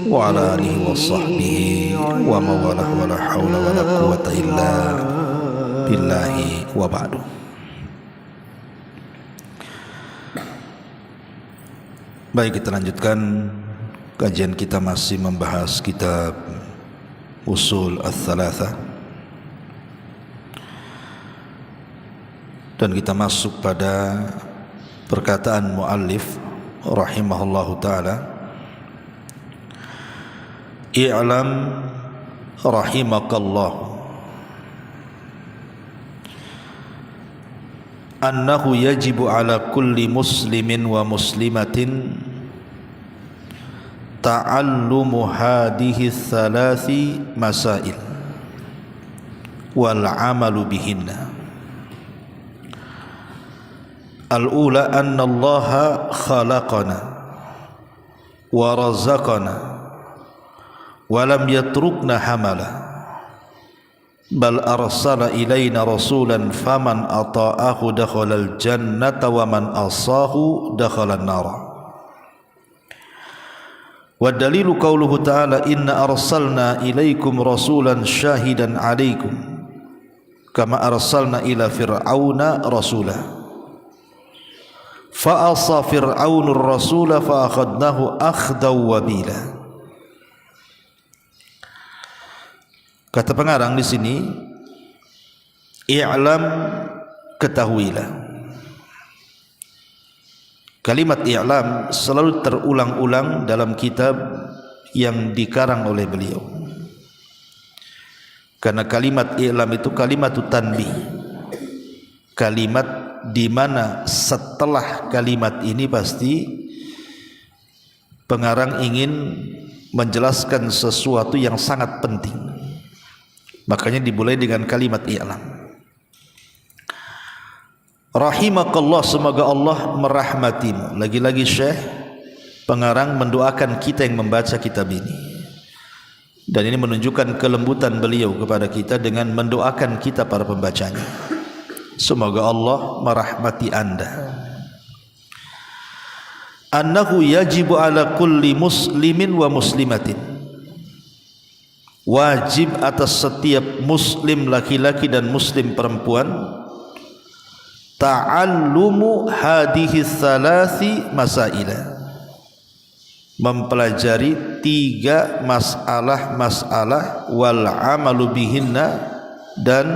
wa ala alihi wa sahbihi wa mawalah wa la hawla wa la quwata illa billahi wa ba'du. Baik, kita lanjutkan kajian kita, masih membahas kitab Usul Ats-Tsalatsah, dan kita masuk pada perkataan muallif rahimahullahu ta'ala, i'lam rahimakallah annahu yajibu ala kulli muslimin wa muslimatin ta'allumu hadihi thalathi masail wal amalu bihinna. Al-ula anna Allaha khalaqana wa razaqana wa lam yatrukna hamala bal arsala ilayna rasulan faman ata'ahu dakhalal jannata wa man asahu dakhalan nara. Wa dalilu qauluhu ta'ala inna arsalna ilaykum rasulan syahidan alaykum kama arsalna ila fir'auna rasulah fa'asa fir'aunur rasula fa'akhadnahu akhdaw wabila. Kata pengarang di sini, i'lam, ketahuilah. Kalimat i'lam selalu terulang-ulang dalam kitab yang dikarang oleh beliau, karena kalimat i'lam itu kalimat tanbih, kalimat di mana setelah kalimat ini pasti pengarang ingin menjelaskan sesuatu yang sangat penting. Makanya dimulai dengan kalimat i'lam. Rahimakallah, semoga Allah merahmatimu. Lagi-lagi Syekh pengarang mendoakan kita yang membaca kitab ini, dan ini menunjukkan kelembutan beliau kepada kita dengan mendoakan kita para pembacanya. Semoga Allah merahmati anda. Annahu yajibu ala kulli muslimin wa muslimatin, wajib atas setiap muslim laki-laki dan muslim perempuan, ta'allumu hadihi thalathi masaila, mempelajari 3 masalah-masalah, wal amalu bihinna, dan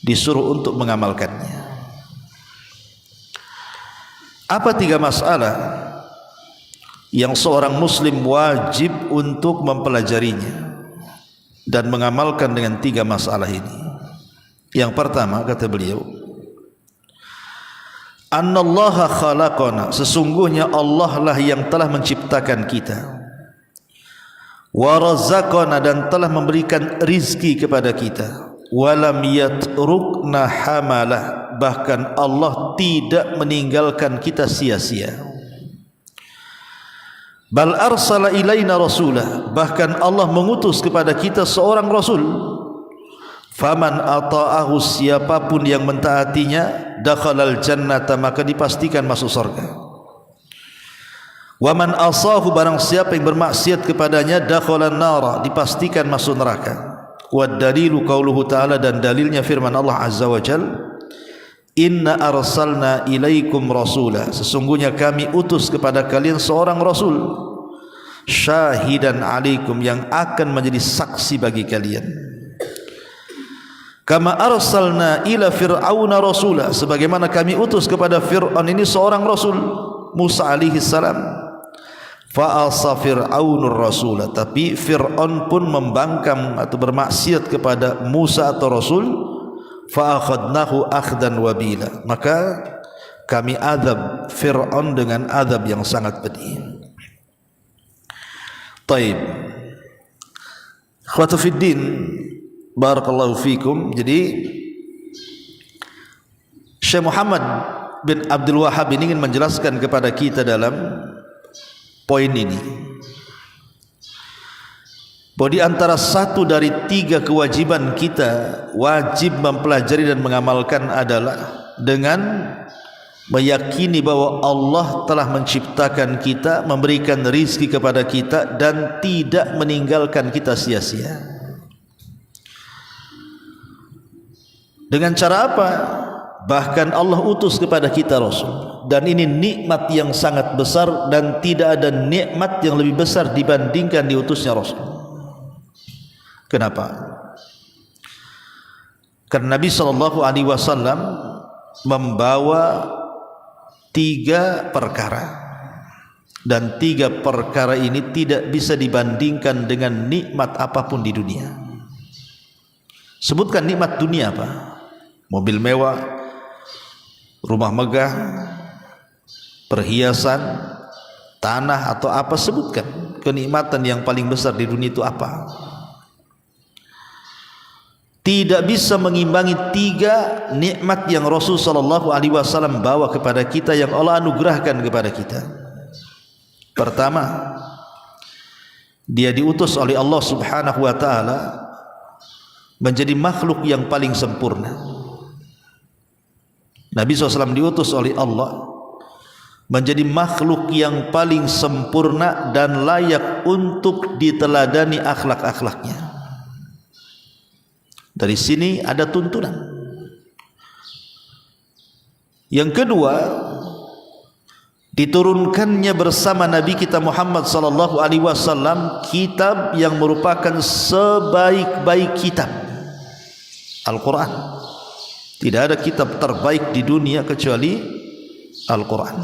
disuruh untuk mengamalkannya. Apa 3 masalah yang seorang muslim wajib untuk mempelajarinya dan mengamalkan dengan 3 masalah ini? Yang pertama, kata beliau, annallaha khalaqana, sesungguhnya Allah lah yang telah menciptakan kita, wa razaqana, dan telah memberikan rizki kepada kita, walam yatrukna hamala, bahkan Allah tidak meninggalkan kita sia-sia, bal arsala ilaina rasulah, bahkan Allah mengutus kepada kita seorang rasul, faman ata'ahu, siapapun yang mentaatinya, dakhalal jannata, maka dipastikan masuk surga, wa man asahu, barang siapa yang bermaksiat kepadanya, dakhalan nara, dipastikan masuk neraka. Wa dalilu qauluhu ta'ala, dan dalilnya firman Allah azza wa jal, inna arsalna ilaikum rasulah, sesungguhnya kami utus kepada kalian seorang rasul, syahidan alaikum, yang akan menjadi saksi bagi kalian, kama arsalna ila fir'auna rasulah, sebagaimana kami utus kepada Fir'aun ini seorang rasul, Musa alaihi salam. Fa'asa fir'aunur rasulah, tapi Fir'aun pun membangkang atau bermaksiat kepada Musa atau Rasul. Fa'akhadnahu akhdan wabila, maka kami azab Fir'aun dengan azab yang sangat pedih. Taib, khawatu fiddin, barakallahu fikum. Jadi Syekh Muhammad bin Abdul Wahhab ini ingin menjelaskan kepada kita dalam poin ini bahwa di antara 1 dari 3 kewajiban kita wajib mempelajari dan mengamalkan adalah dengan meyakini bahwa Allah telah menciptakan kita, memberikan rizki kepada kita dan tidak meninggalkan kita sia-sia. Dengan cara apa? Bahkan Allah utus kepada kita Rasul, dan ini nikmat yang sangat besar dan tidak ada nikmat yang lebih besar dibandingkan diutusnya Rasul. Kenapa? Karena Nabi SAW membawa 3 perkara, dan 3 perkara ini tidak bisa dibandingkan dengan nikmat apapun di dunia. Sebutkan nikmat dunia apa? Mobil mewah, rumah megah, perhiasan, tanah atau apa, sebutkan kenikmatan yang paling besar di dunia itu apa? Tidak bisa mengimbangi 3 nikmat yang Rasul SAW bawa kepada kita, yang Allah anugerahkan kepada kita. Pertama, dia diutus oleh Allah Subhanahu wa taala menjadi makhluk yang paling sempurna. Nabi SAW diutus oleh Allah menjadi makhluk yang paling sempurna dan layak untuk diteladani akhlak-akhlaknya. Dari sini ada tuntunan. Yang kedua, diturunkannya bersama Nabi kita Muhammad SAW kitab yang merupakan sebaik-baik kitab, Al-Quran. Tidak ada kitab terbaik di dunia kecuali Al-Quran.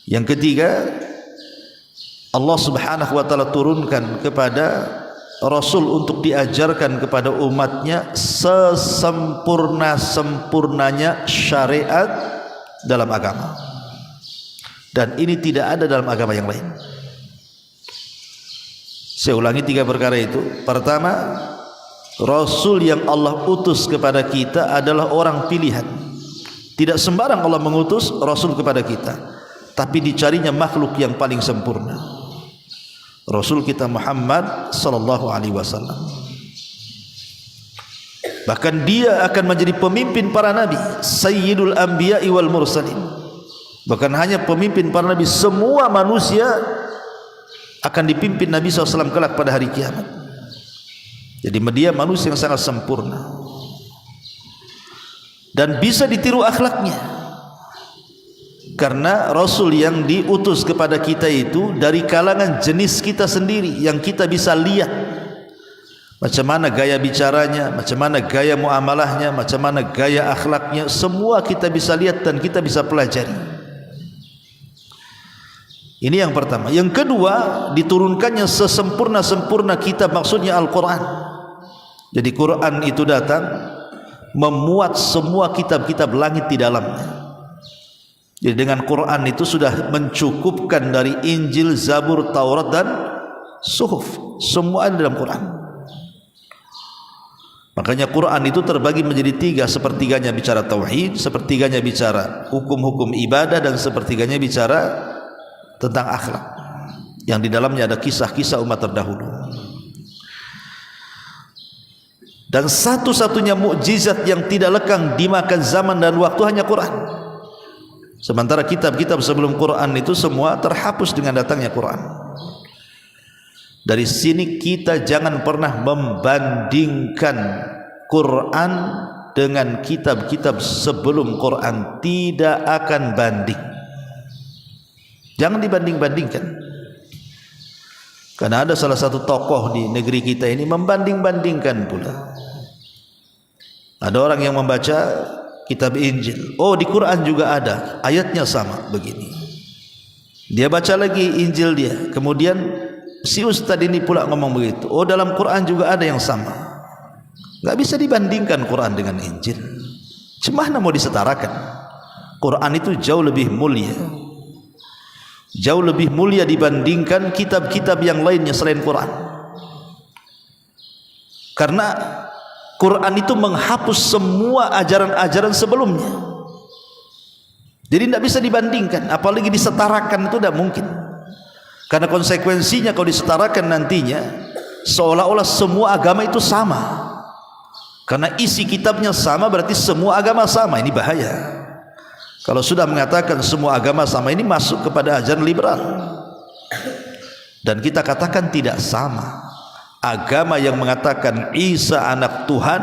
Yang ketiga, Allah Subhanahu wa taala turunkan kepada Rasul untuk diajarkan kepada umatnya sesempurna-sempurnanya syariat dalam agama, dan ini tidak ada dalam agama yang lain. Saya ulangi 3 perkara itu. Pertama, Rasul yang Allah utus kepada kita adalah orang pilihan. Tidak sembarang Allah mengutus Rasul kepada kita, tapi dicarinya makhluk yang paling sempurna, Rasul kita Muhammad sallallahu alaihi wasallam. Bahkan dia akan menjadi pemimpin para nabi, sayyidul anbiya'i wal mursalin. Bukan hanya pemimpin para nabi, semua manusia akan dipimpin Nabi SAW kelak pada hari kiamat. Jadi dia manusia yang sangat sempurna dan bisa ditiru akhlaknya, karena Rasul yang diutus kepada kita itu dari kalangan jenis kita sendiri, yang kita bisa lihat macam mana gaya bicaranya, macam mana gaya muamalahnya, macam mana gaya akhlaknya, semua kita bisa lihat dan kita bisa pelajari. Ini yang pertama. Yang kedua, diturunkannya sesempurna-sempurna kitab, maksudnya Al-Quran. Jadi Quran itu datang memuat semua kitab-kitab langit di dalamnya. Jadi dengan Quran itu sudah mencukupkan dari Injil, Zabur, Taurat dan Suhuf, semua ada dalam Quran. Makanya Quran itu terbagi menjadi 3, sepertiganya bicara tauhid, sepertiganya bicara hukum-hukum ibadah, dan sepertiganya bicara tentang akhlak, yang di dalamnya ada kisah-kisah umat terdahulu. Dan satu-satunya mukjizat yang tidak lekang dimakan zaman dan waktu hanya Quran. Sementara kitab-kitab sebelum Quran itu semua terhapus dengan datangnya Quran. Dari sini kita jangan pernah membandingkan Quran dengan kitab-kitab sebelum Quran, tidak akan banding. Jangan dibanding-bandingkan. Karena ada salah satu tokoh di negeri kita ini membanding-bandingkan pula. Ada orang yang membaca kitab Injil, oh di Quran juga ada, ayatnya sama begini. Dia baca lagi Injil dia, kemudian si ustaz ini pula ngomong begitu, oh dalam Quran juga ada yang sama. Gak bisa dibandingkan Quran dengan Injil. Cemana mau disetarakan? Quran itu jauh lebih mulia, jauh lebih mulia dibandingkan kitab-kitab yang lainnya selain Quran. Karena Quran itu menghapus semua ajaran-ajaran sebelumnya. Jadi tidak bisa dibandingkan, apalagi disetarakan, itu tidak mungkin. Karena konsekuensinya kalau disetarakan nantinya seolah-olah semua agama itu sama. Karena isi kitabnya sama, berarti semua agama sama. Ini bahaya. Kalau sudah mengatakan semua agama sama, ini masuk kepada ajaran liberal. Dan kita katakan tidak sama. Agama yang mengatakan Isa anak Tuhan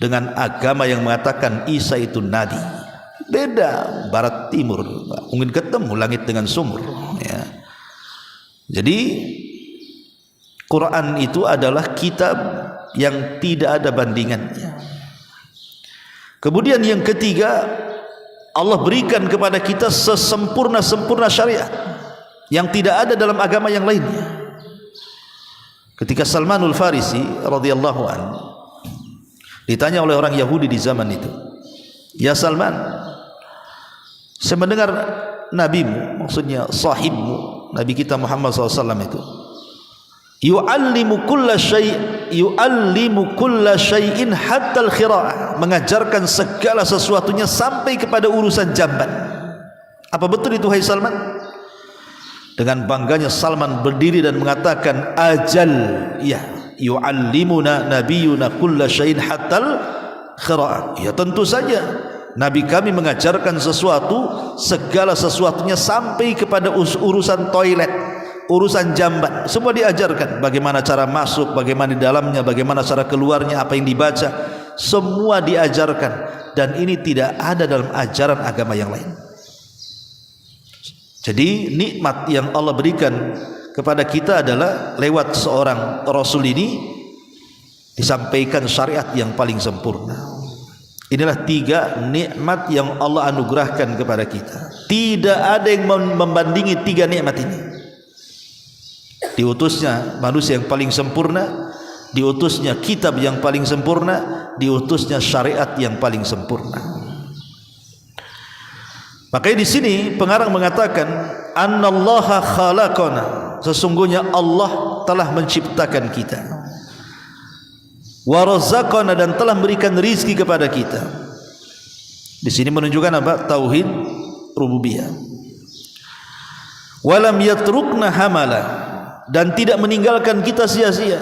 dengan agama yang mengatakan Isa itu nabi, beda, barat timur, mungkin ketemu langit dengan sumur, ya. Jadi Quran itu adalah kitab yang tidak ada bandingannya. Kemudian yang ketiga, Allah berikan kepada kita sesempurna-sempurna syariat yang tidak ada dalam agama yang lainnya. Ketika Salmanul Farisi radhiyallahu anhu ditanya oleh orang Yahudi di zaman itu, "Ya Salman, saya mendengar nabimu, maksudnya sahibmu, Nabi kita Muhammad SAW itu, yu'allimu kulla syai'in hatta al-khira'ah, mengajarkan segala sesuatunya sampai kepada urusan jamban. Apa betul itu, hai Salman?" Dengan bangganya Salman berdiri dan mengatakan, "Ajal, ya, yu'allimuna nabiyuna kulla syai'in hatta al-khira'ah." Ya, tentu saja Nabi kami mengajarkan sesuatu, segala sesuatunya sampai kepada urusan toilet, urusan jamban, semua diajarkan. Bagaimana cara masuk, bagaimana di dalamnya, bagaimana cara keluarnya, apa yang dibaca, semua diajarkan. Dan ini tidak ada dalam ajaran agama yang lain. Jadi nikmat yang Allah berikan kepada kita adalah lewat seorang Rasul ini disampaikan syariat yang paling sempurna. Inilah 3 nikmat yang Allah anugerahkan kepada kita. Tidak ada yang membandingi 3 nikmat ini. Diutusnya manusia yang paling sempurna, diutusnya kitab yang paling sempurna, diutusnya syariat yang paling sempurna. Makanya di sini pengarang mengatakan, "Annallaha khalaqana", sesungguhnya Allah telah menciptakan kita. Wa razaqana, dan telah memberikan rizki kepada kita. Di sini menunjukkan apa? Tauhid rububiyah. Wa lam yatrukna hamala, dan tidak meninggalkan kita sia-sia.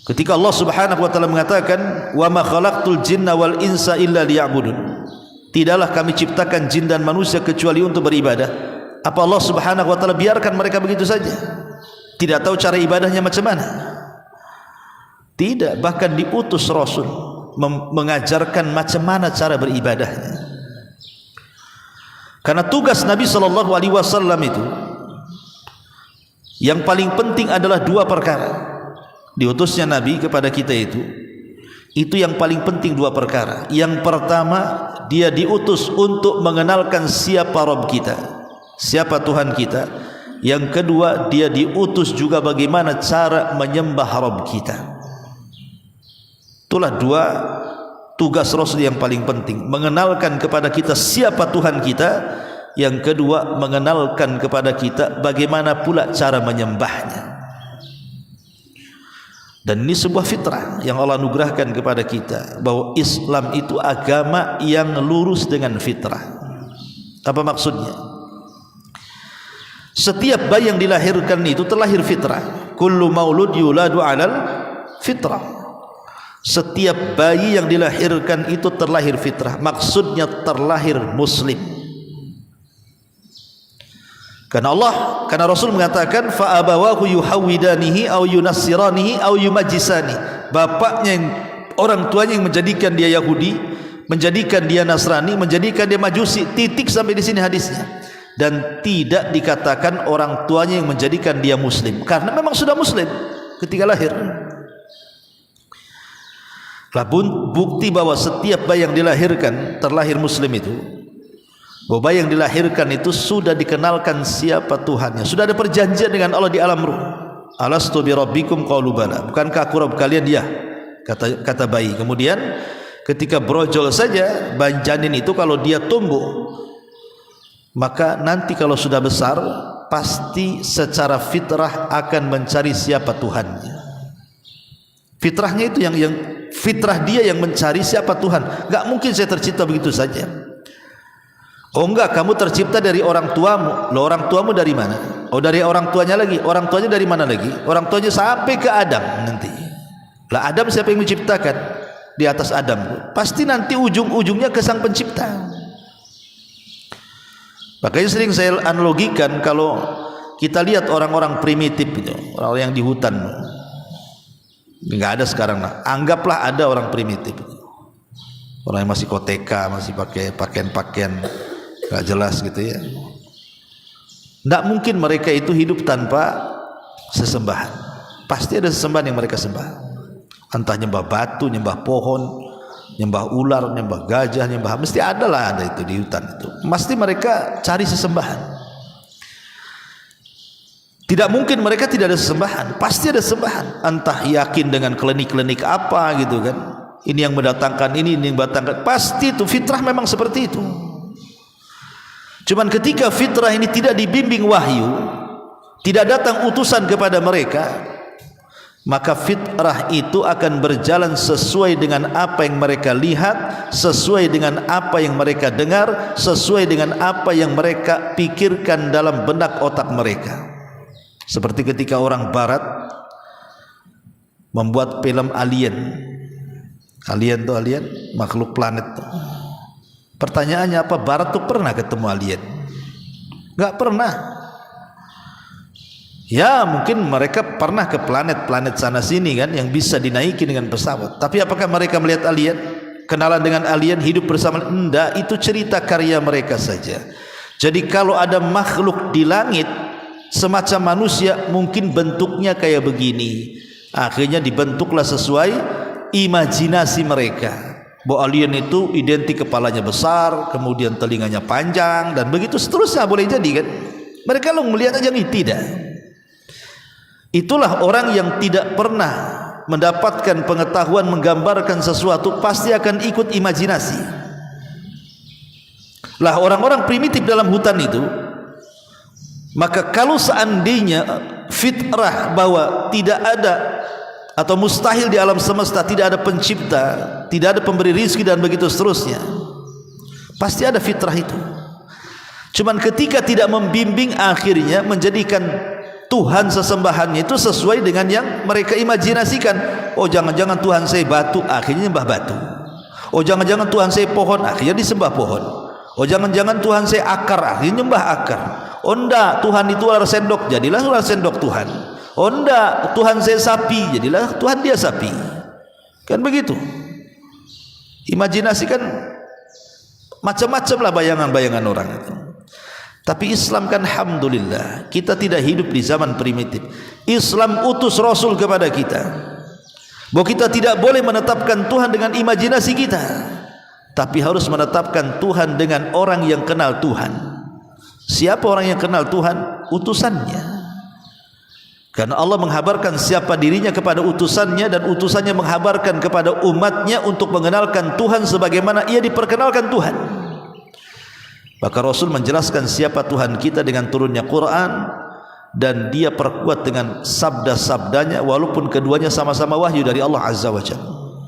Ketika Allah Subhanahu wa taala mengatakan, "Wa ma khalaqtul jinna wal insa illa liya'budun", tidaklah kami ciptakan jin dan manusia kecuali untuk beribadah. Apa Allah Subhanahu wa taala biarkan mereka begitu saja? Tidak tahu cara ibadahnya macam mana? Tidak, bahkan diutus Rasul mengajarkan macam mana cara beribadahnya. Karena tugas Nabi sallallahu alaihi wasallam itu yang paling penting adalah 2 perkara. Diutusnya Nabi kepada kita itu yang paling penting 2 perkara. Yang pertama, dia diutus untuk mengenalkan siapa Rabb kita, siapa Tuhan kita. Yang kedua, dia diutus juga bagaimana cara menyembah Rabb kita. Itulah 2 tugas Rasul yang paling penting, mengenalkan kepada kita siapa Tuhan kita. Yang kedua, mengenalkan kepada kita bagaimana pula cara menyembahnya. Dan ini sebuah fitrah yang Allah anugerahkan kepada kita, bahwa Islam itu agama yang lurus dengan fitrah. Apa maksudnya? Setiap bayi yang dilahirkan itu terlahir fitrah. Kullu maulud yuladu 'alal fitrah. Setiap bayi yang dilahirkan itu terlahir fitrah. Maksudnya terlahir muslim. Karena Rasul mengatakan, fa abawahu yuhawidanihi au yunassiranihi au yumajjisani. Bapaknya, orang tuanya yang menjadikan dia Yahudi, menjadikan dia Nasrani, menjadikan dia Majusi. Titik sampai di sini hadisnya. Dan tidak dikatakan orang tuanya yang menjadikan dia muslim, karena memang sudah muslim ketika lahir. Bukti bahwa setiap bayi yang dilahirkan terlahir muslim itu, bahwa bayi yang dilahirkan itu sudah dikenalkan siapa Tuhannya, sudah ada perjanjian dengan Allah di alam ruh. Alastu bi rabbikum qalu bala, bukankah aku Rabb kalian? Ya, kata bayi. Kemudian ketika brojol saja janin itu, kalau dia tumbuh, maka nanti kalau sudah besar pasti secara fitrah akan mencari siapa Tuhannya. Fitrahnya itu yang fitrah dia yang mencari siapa Tuhan. Enggak mungkin saya tercipta begitu saja. Oh enggak, kamu tercipta dari orang tuamu. Loh, orang tuamu dari mana? Oh, dari orang tuanya lagi. Orang tuanya dari mana lagi? Orang tuanya sampai ke Adam nanti. Lah, Adam siapa yang menciptakan? di atas Adam, pasti nanti ujung-ujungnya ke Sang Pencipta. Makanya sering saya analogikan, kalau kita lihat orang-orang primitif itu, orang yang di hutan, nggak ada sekarang lah. Anggaplah ada orang primitif, orang yang masih koteka, masih pakai pakaian-pakaian nggak jelas gitu ya. Nggak mungkin mereka itu hidup tanpa sesembahan. Pasti ada sesembahan yang mereka sembah. Entah nyembah batu, nyembah pohon, nyembah ular, nyembah gajah, nyembah, mesti ada itu di hutan itu. Mesti mereka cari sesembahan. Tidak mungkin mereka tidak ada sesembahan. Pasti ada sesembahan. Entah yakin dengan klinik-klinik apa gitu kan. Ini yang mendatangkan ini yang mendatangkan. Pasti itu fitrah memang seperti itu. Cuman ketika fitrah ini tidak dibimbing wahyu, tidak datang utusan kepada mereka, maka fitrah itu akan berjalan sesuai dengan apa yang mereka lihat, sesuai dengan apa yang mereka dengar, sesuai dengan apa yang mereka pikirkan dalam benak otak mereka. Seperti ketika orang barat membuat film alien. Alien itu makhluk planet tuh. Pertanyaannya apa? Barat tuh pernah ketemu alien? Enggak pernah. Ya mungkin mereka pernah ke planet-planet sana sini kan, yang bisa dinaiki dengan pesawat. Tapi apakah mereka melihat alien? Kenalan dengan alien, hidup bersama? Enggak, itu cerita karya mereka saja. Jadi kalau ada makhluk di langit semacam manusia, mungkin bentuknya kayak begini. Akhirnya dibentuklah sesuai imajinasi mereka. Bahwa alien itu identik kepalanya besar, kemudian telinganya panjang, dan begitu seterusnya. Boleh jadi kan? Mereka lo melihat aja nih, tidak. Itulah orang yang tidak pernah mendapatkan pengetahuan menggambarkan sesuatu, pasti akan ikut imajinasi. Lah orang-orang primitif dalam hutan itu, maka kalau seandainya fitrah bahwa tidak ada atau mustahil di alam semesta tidak ada pencipta, tidak ada pemberi rizki dan begitu seterusnya, pasti ada fitrah itu. Cuman ketika tidak membimbing, akhirnya menjadikan Tuhan sesembahannya itu sesuai dengan yang mereka imajinasikan. Oh jangan-jangan Tuhan saya batu, akhirnya nyembah batu. Oh jangan-jangan Tuhan saya pohon, akhirnya disembah pohon. Oh jangan-jangan Tuhan saya akar, akhirnya nyembah akar. Oh enggak, Tuhan itu ular sendok, jadilah ular sendok Tuhan. Oh enggak, Tuhan saya sapi, jadilah Tuhan dia sapi. Kan begitu. Imajinasi kan macam-macam lah bayangan-bayangan orang itu. Tapi Islam kan alhamdulillah, kita tidak hidup di zaman primitif. Islam utus Rasul kepada kita, bahwa kita tidak boleh menetapkan Tuhan dengan imajinasi kita, tapi harus menetapkan Tuhan dengan orang yang kenal Tuhan. Siapa orang yang kenal Tuhan? Utusannya. Karena Allah menghabarkan siapa dirinya kepada utusannya, dan utusannya menghabarkan kepada umatnya untuk mengenalkan Tuhan sebagaimana ia diperkenalkan Tuhan. Maka Rasul menjelaskan siapa Tuhan kita dengan turunnya Quran, dan dia perkuat dengan sabda-sabdanya, walaupun keduanya sama-sama wahyu dari Allah Azza wa Jalla.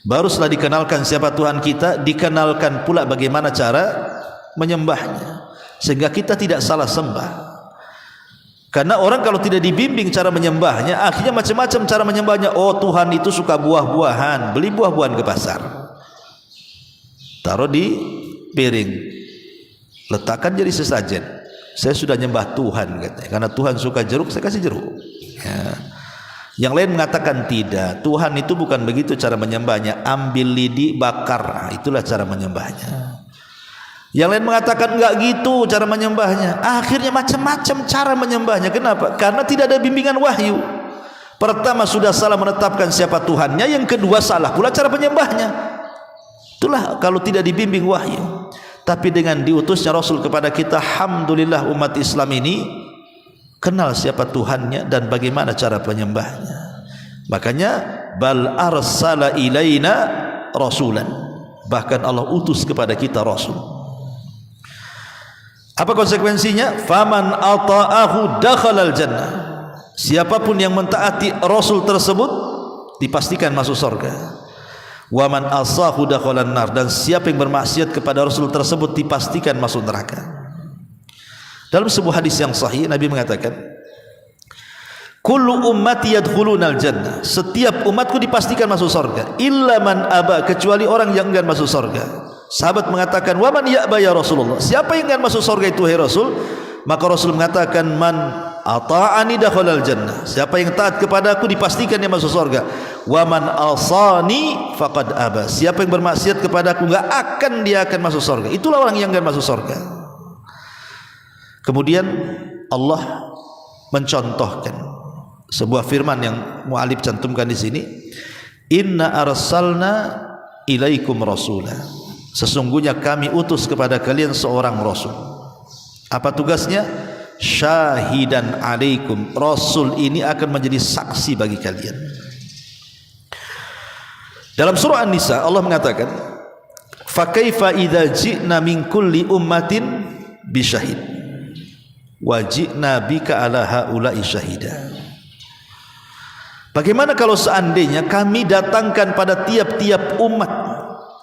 Baru setelah dikenalkan siapa Tuhan kita, dikenalkan pula bagaimana cara menyembahnya, sehingga kita tidak salah sembah. Karena orang kalau tidak dibimbing cara menyembahnya, akhirnya macam-macam cara menyembahnya. Oh Tuhan itu suka buah-buahan, beli buah-buahan ke pasar, taruh di piring, letakkan jadi sesajen. Saya sudah nyembah Tuhan katanya. Karena Tuhan suka jeruk, saya kasih jeruk ya. Yang lain mengatakan tidak, Tuhan itu bukan begitu cara menyembahnya. Ambil lidi, bakar, itulah cara menyembahnya. Yang lain mengatakan enggak gitu cara menyembahnya. Akhirnya macam-macam cara menyembahnya. Kenapa? Karena tidak ada bimbingan wahyu. Pertama sudah salah menetapkan siapa Tuhannya, yang kedua salah pula cara menyembahnya. Itulah kalau tidak dibimbing wahyu. Tapi dengan diutusnya Rasul kepada kita, alhamdulillah umat Islam ini kenal siapa Tuhannya dan bagaimana cara penyembahnya. Makanya bal arsala ilaina rasulan, bahkan Allah utus kepada kita Rasul. Apa konsekuensinya? Faman ata'ahu dakhalal jannah. Siapapun yang mentaati Rasul tersebut dipastikan masuk surga. Wa man asahu dakhalan nar, dan siapa yang bermaksiat kepada Rasul tersebut dipastikan masuk neraka. Dalam sebuah hadis yang sahih Nabi mengatakan, kullu ummati yadkhulunal jannah, setiap umatku dipastikan masuk surga, illa man aba, kecuali orang yang enggan masuk surga. Sahabat mengatakan, wa man ya'ba ya Rasulullah, siapa yang enggan masuk surga itu hai Rasul? Maka Rasul mengatakan, man ata'ani dakhalal jannah, siapa yang taat kepada aku dipastikan dia masuk surga. Wa man asani faqad aba, siapa yang bermaksiat kepada aku enggak akan dia akan masuk surga. Itulah orang yang enggan masuk surga. Kemudian Allah mencontohkan sebuah firman yang mu'alif cantumkan di sini, inna arsalna ilaikum rasula, sesungguhnya kami utus kepada kalian seorang rasul. Apa tugasnya? Syahidan alaikum, rasul ini akan menjadi saksi bagi kalian. Dalam surah An-Nisa Allah mengatakan, fa kaifa idza ji'na min kulli ummatin bisyahid wa ji'na bika ala haula'i syahida. Bagaimana kalau seandainya kami datangkan pada tiap-tiap umat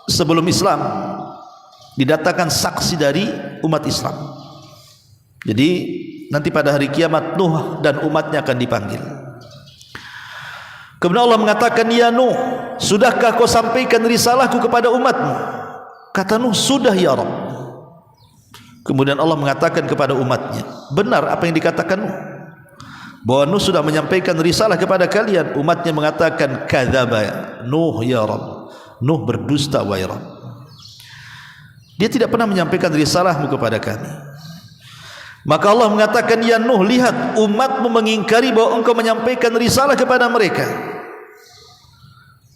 sebelum Islam, didatangkan saksi dari umat Islam. Jadi nanti pada hari kiamat Nuh dan umatnya akan dipanggil. Kemudian Allah mengatakan, ya Nuh, sudahkah kau sampaikan risalahku kepada umatmu? Kata Nuh, sudah ya Rabb. Kemudian Allah mengatakan kepada umatnya, benar apa yang dikatakan Nuh, bahwa Nuh sudah menyampaikan risalah kepada kalian. Umatnya mengatakan, kadzaba Nuh ya Rabb, Nuh berdusta wahai Rabb, dia tidak pernah menyampaikan risalahmu kepada kami. Maka Allah mengatakan, ya Nuh, lihat umatmu mengingkari bahwa engkau menyampaikan risalah kepada mereka.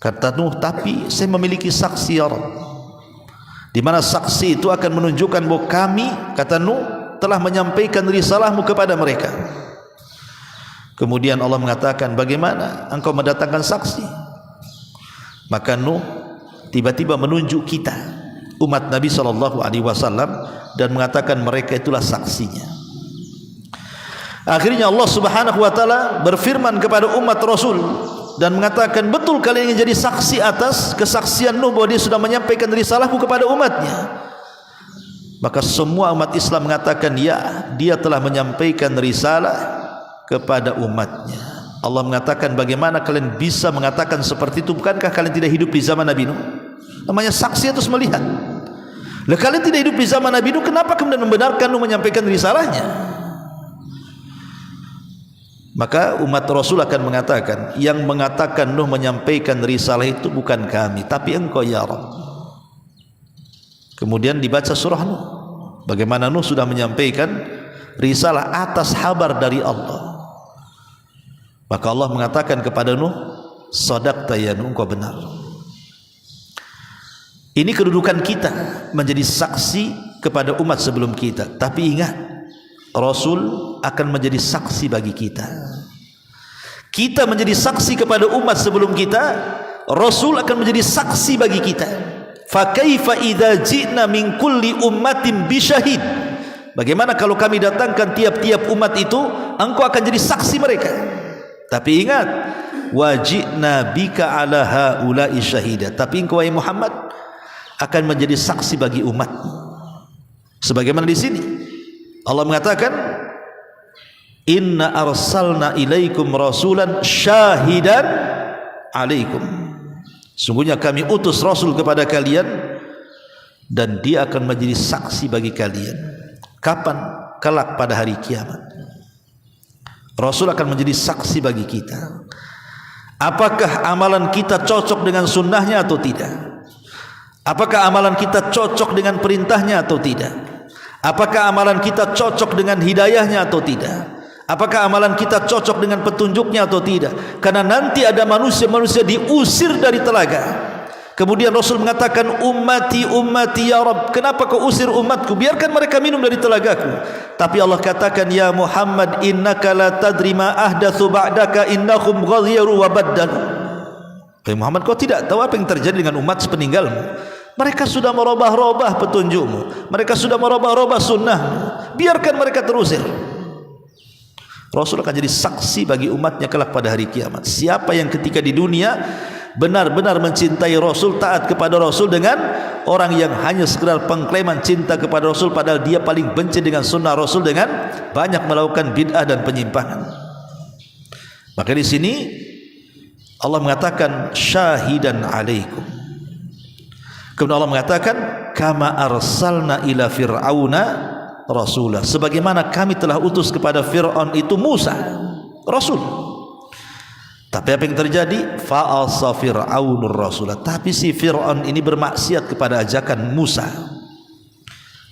Kata Nuh, tapi saya memiliki saksi ya Rabb, di mana saksi itu akan menunjukkan bahwa kami, kata Nuh, telah menyampaikan risalahmu kepada mereka. Kemudian Allah mengatakan, bagaimana engkau mendatangkan saksi? Maka Nuh tiba-tiba menunjuk kita, umat Nabi SAW, dan mengatakan mereka itulah saksinya. Akhirnya Allah Subhanahu wa taala berfirman kepada umat Rasul dan mengatakan, betul kalian ingin jadi saksi atas kesaksian Nuh bahwa dia sudah menyampaikan risalahku kepada umatnya. Maka semua umat Islam mengatakan, ya, dia telah menyampaikan risalah kepada umatnya. Allah mengatakan, bagaimana kalian bisa mengatakan seperti itu? Bukankah kalian tidak hidup di zaman Nabi Nuh? Namanya saksi terus melihat. Lah kalian tidak hidup di zaman Nabi Nuh, kenapa kemudian membenarkan Nuh menyampaikan risalahnya? Maka umat Rasul akan mengatakan, yang mengatakan Nuh menyampaikan risalah itu bukan kami, tapi engkau ya Rabb. Kemudian dibaca surah Nuh, bagaimana Nuh sudah menyampaikan risalah atas kabar dari Allah. Maka Allah mengatakan kepada Nuh, shadaqta ya Nuh, engkau benar. Ini kedudukan kita menjadi saksi kepada umat sebelum kita. Tapi ingat, Rasul akan menjadi saksi bagi kita. Kita menjadi saksi kepada umat sebelum kita, Rasul akan menjadi saksi bagi kita. Fa kaifa idza ji'na min kulli ummatin bisyahid, bagaimana kalau kami datangkan tiap-tiap umat itu, engkau akan jadi saksi mereka. Tapi ingat, wajibna bika ala haula'i syahida, tapi engkau wahai Muhammad akan menjadi saksi bagi umatmu. Sebagaimana di sini Allah mengatakan, inna arsalna ilaikum rasulan syahidan alaikum, sungguhnya kami utus Rasul kepada kalian dan dia akan menjadi saksi bagi kalian. Kapan? Kelak pada hari kiamat Rasul akan menjadi saksi bagi kita. Apakah amalan kita cocok dengan sunnahnya atau tidak? Apakah amalan kita cocok dengan perintahnya atau tidak? Apakah amalan kita cocok dengan hidayahnya atau tidak? Apakah amalan kita cocok dengan petunjuknya atau tidak? Karena nanti ada manusia-manusia diusir dari telaga. Kemudian Rasul mengatakan, ummati ummati ya Rabb, kenapa kau usir umatku? Biarkan mereka minum dari telagaku. Tapi Allah katakan, ya Muhammad, innaka la tadri ma ahdatsu ba'daka innahum ghayyaru wa baddalu. Muhammad, kau tidak tahu apa yang terjadi dengan umat sepeninggalmu. Mereka sudah merubah-rubah petunjukmu, mereka sudah merubah-rubah sunnahmu. Biarkan mereka terusir. Rasul akan jadi saksi bagi umatnya kelak pada hari kiamat. Siapa yang ketika di dunia benar-benar mencintai Rasul, taat kepada Rasul, dengan orang yang hanya sekedar pengklaiman cinta kepada Rasul padahal dia paling benci dengan sunnah Rasul dengan banyak melakukan bid'ah dan penyimpangan. Maka di sini Allah mengatakan syahidan alaikum. Kemudian Allah mengatakan kama arsalna ila fir'auna rasulah, sebagaimana kami telah utus kepada Fir'aun itu Musa rasul. Tapi apa yang terjadi? Fa'asa fir'aunur rasulah, tapi si Fir'aun ini bermaksiat kepada ajakan Musa.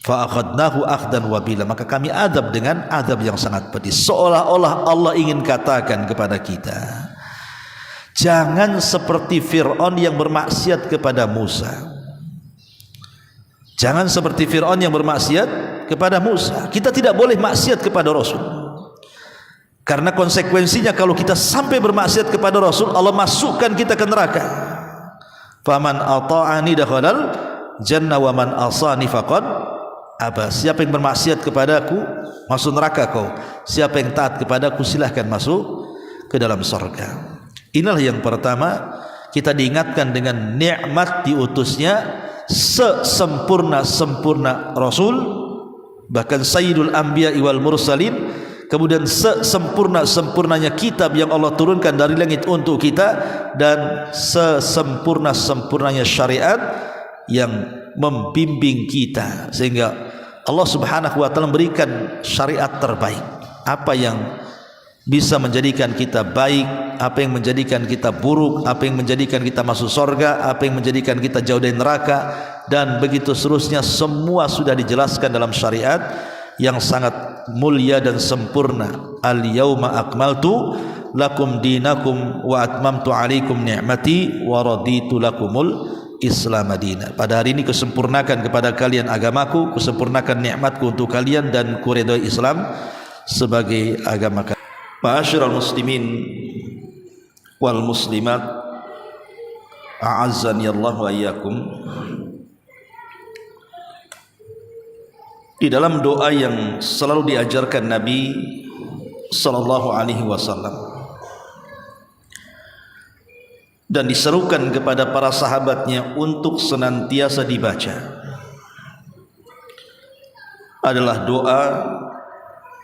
Fa'akhadnahu akhdan wabila, maka kami adab dengan adab yang sangat pedih. Seolah-olah Allah ingin katakan kepada kita, jangan seperti Fir'aun yang bermaksiat kepada Musa. Jangan seperti Fir'aun yang bermaksiat kepada Musa. Kita tidak boleh maksiat kepada Rasul, karena konsekuensinya kalau kita sampai bermaksiat kepada Rasul, Allah masukkan kita ke neraka. Faman ata'ani dakhalal jannah wa man asani faqad aba. Siapa yang bermaksiat kepadaku masuk neraka kau, siapa yang taat kepadaku silahkan masuk ke dalam surga. Inilah yang pertama, kita diingatkan dengan nikmat diutusnya sesempurna-sempurna Rasul, bahkan Sayyidul Anbiya wal Mursalin. Kemudian sesempurna-sempurnanya kitab yang Allah turunkan dari langit untuk kita, dan sesempurna-sempurnanya syariat yang membimbing kita, sehingga Allah Subhanahu wa taala memberikan syariat terbaik. Apa yang bisa menjadikan kita baik, apa yang menjadikan kita buruk, apa yang menjadikan kita masuk surga, apa yang menjadikan kita jauh dari neraka, dan begitu seterusnya, semua sudah dijelaskan dalam syariat yang sangat mulia dan sempurna. Al-yauma akmaltu lakum dinakum wa atmamtu alaikum ni'mati wa raditu lakumul Islam madina. Pada hari ini kusempurnakan kepada kalian agamaku, kusempurnakan nikmatku untuk kalian, dan kuridhoi Islam sebagai agama kalian. Ma'asyiral muslimin wal muslimat, a'azzani Allah wa iyyakum. Di dalam doa yang selalu diajarkan Nabi sallallahu alaihi wasallam dan diserukan kepada para sahabatnya untuk senantiasa dibaca adalah doa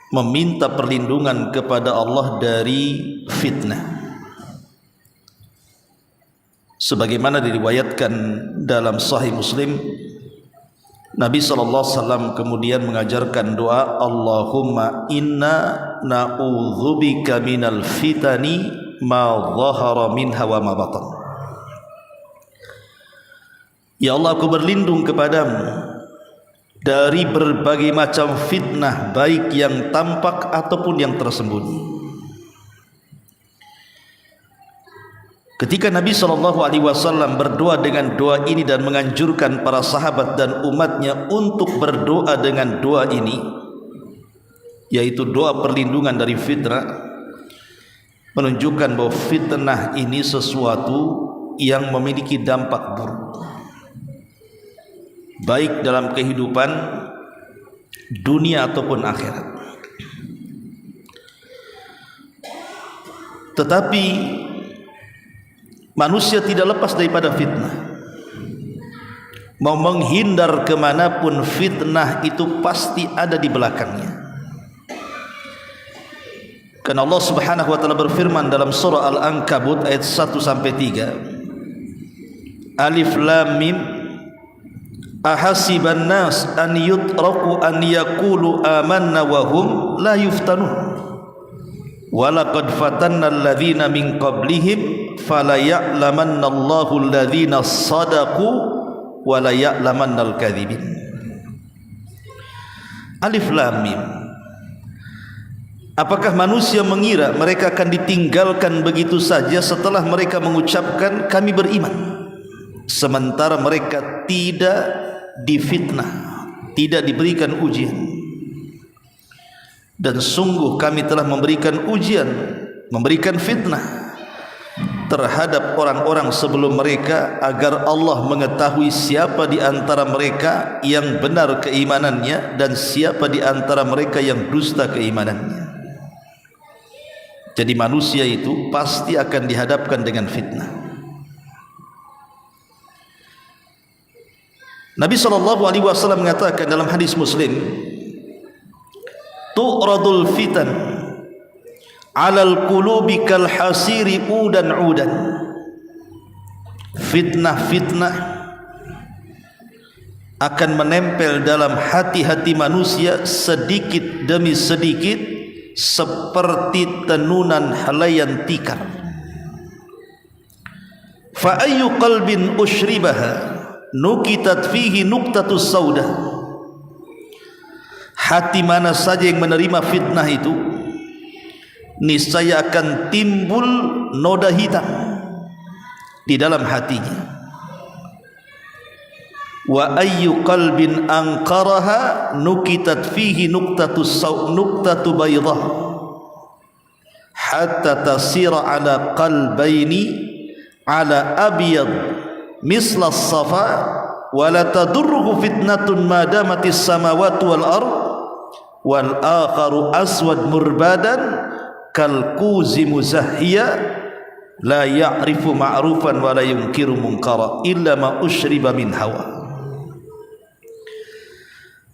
meminta perlindungan kepada Allah dari fitnah. Sebagaimana diriwayatkan dalam Sahih Muslim, Nabi SAW kemudian mengajarkan doa, Allahumma inna na'udzubika minal fitani ma dhahara minha wa ma batan. Ya Allah, aku berlindung kepadamu dari berbagai macam fitnah, baik yang tampak ataupun yang tersembunyi. Ketika Nabi SAW berdoa dengan doa ini dan menganjurkan para sahabat dan umatnya untuk berdoa dengan doa ini, yaitu doa perlindungan dari fitnah, menunjukkan bahwa fitnah ini sesuatu yang memiliki dampak buruk, baik dalam kehidupan dunia ataupun akhirat. Tetapi manusia tidak lepas daripada fitnah. Mau menghindar kemanapun, fitnah itu pasti ada di belakangnya. Karena Allah Subhanahu wa taala berfirman dalam surah Al-Ankabut ayat 1-3, Alif Lam Mim, ahasiban nas an yutraku an yaqulu amanna wa hum la yuftanun. Walaqad fatanna alladhina min qablihim fala ya'lamanna Allahu alladhina sadaqu wa la ya'lamanna al-kadhibin. Alif Lam Mim. Apakah manusia mengira mereka akan ditinggalkan begitu saja setelah mereka mengucapkan kami beriman, sementara mereka tidak difitnah, tidak diberikan ujian? Dan sungguh kami telah memberikan ujian, memberikan fitnah terhadap orang-orang sebelum mereka, agar Allah mengetahui siapa di antara mereka yang benar keimanannya dan siapa di antara mereka yang dusta keimanannya. Jadi manusia itu pasti akan dihadapkan dengan fitnah. Nabi SAW mengatakan dalam hadis Muslim, tu'radul fitan 'alal qulubi kal hasiri udan. Fitnah-fitnah akan menempel dalam hati-hati manusia sedikit demi sedikit seperti tenunan helaian tikar. Fa ayyu qalbin ushribaha nukitat fihi nuqtatus sauda. Hati mana saja yang menerima fitnah itu, niscaya akan timbul noda hitam di dalam hatinya. Wa ayyu qalbin anqaraha nukitat fihi nuqtatu baydah hatta tasira ala qalbaini ala abyad misla as-safa wa la tadurruhu fitnatun ma damatis samawati wal ard wal akharu aswad murbadan kal kuzi muzahhiya la ya'rifu ma'rufan wa la yunkiru munkara illa ma ushriba min hawa.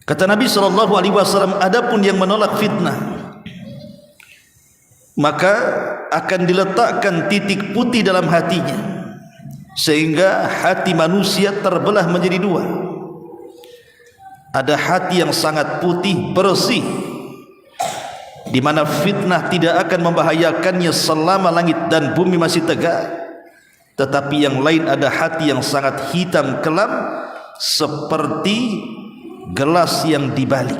Kata Nabi SAW, adapun yang menolak fitnah maka akan diletakkan titik putih dalam hatinya sehingga hati manusia terbelah menjadi dua. Ada hati yang sangat putih bersih di mana fitnah tidak akan membahayakannya selama langit dan bumi masih tegak, tetapi yang lain ada hati yang sangat hitam kelam seperti gelas yang dibalik,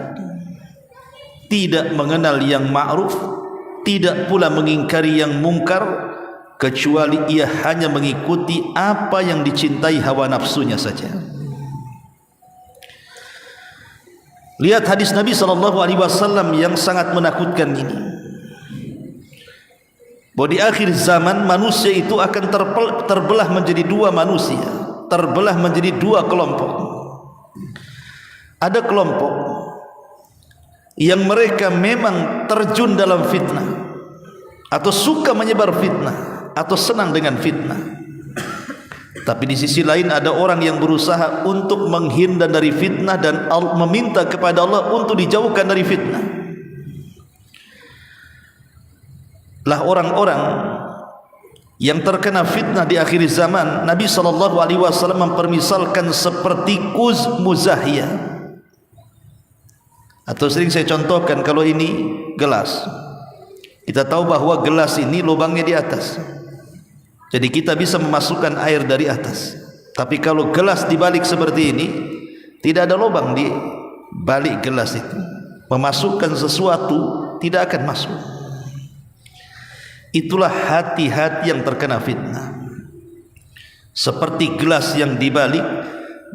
tidak mengenal yang ma'ruf, tidak pula mengingkari yang mungkar, kecuali ia hanya mengikuti apa yang dicintai hawa nafsunya saja. Lihat hadis Nabi SAW yang sangat menakutkan ini, bahwa di akhir zaman manusia itu akan terbelah menjadi dua manusia, terbelah menjadi dua kelompok. Ada kelompok yang mereka memang terjun dalam fitnah atau suka menyebar fitnah atau senang dengan fitnah. Tapi di sisi lain ada orang yang berusaha untuk menghindar dari fitnah dan meminta kepada Allah untuk dijauhkan dari fitnah. Lah orang-orang yang terkena fitnah di akhir zaman, Nabi SAW mempermisalkan seperti kuz muzahiyah. Atau sering saya contohkan, kalau ini gelas, kita tahu bahwa gelas ini lubangnya di atas, jadi kita bisa memasukkan air dari atas. Tapi kalau gelas dibalik seperti ini, tidak ada lubang di balik gelas itu, memasukkan sesuatu tidak akan masuk. Itulah hati-hati yang terkena fitnah. Seperti gelas yang dibalik,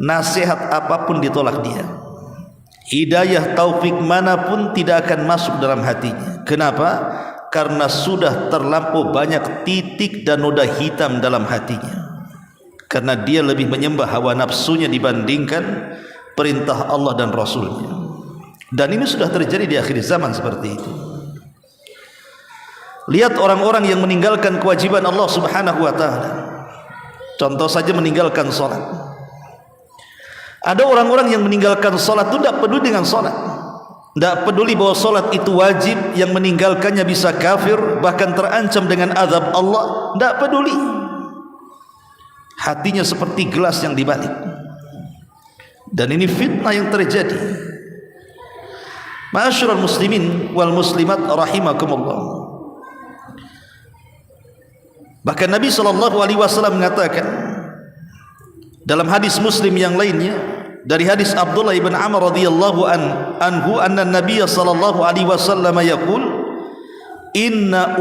nasihat apapun ditolak dia, hidayah taufik manapun tidak akan masuk dalam hatinya. Kenapa? Karena sudah terlampau banyak titik dan noda hitam dalam hatinya, karena dia lebih menyembah hawa nafsunya dibandingkan perintah Allah dan Rasulnya. Dan ini sudah terjadi di akhir zaman seperti itu. Lihat orang-orang yang meninggalkan kewajiban Allah Subhanahu wa ta'ala. Contoh saja meninggalkan sholat. Ada orang-orang yang meninggalkan sholat itu tidak peduli dengan sholat, tidak peduli bahwa sholat itu wajib, yang meninggalkannya bisa kafir, bahkan terancam dengan azab Allah. Tidak peduli. Hatinya seperti gelas yang dibalik. Dan ini fitnah yang terjadi. Ma'asyiral muslimin wal muslimat rahimakumullah. Bahkan Nabi SAW mengatakan dalam hadis Muslim yang lainnya, dari hadis Abdullah ibn Amr radhiyallahu anhu, anna Nabiy sallallahu alaihi wasallam yaqul, inna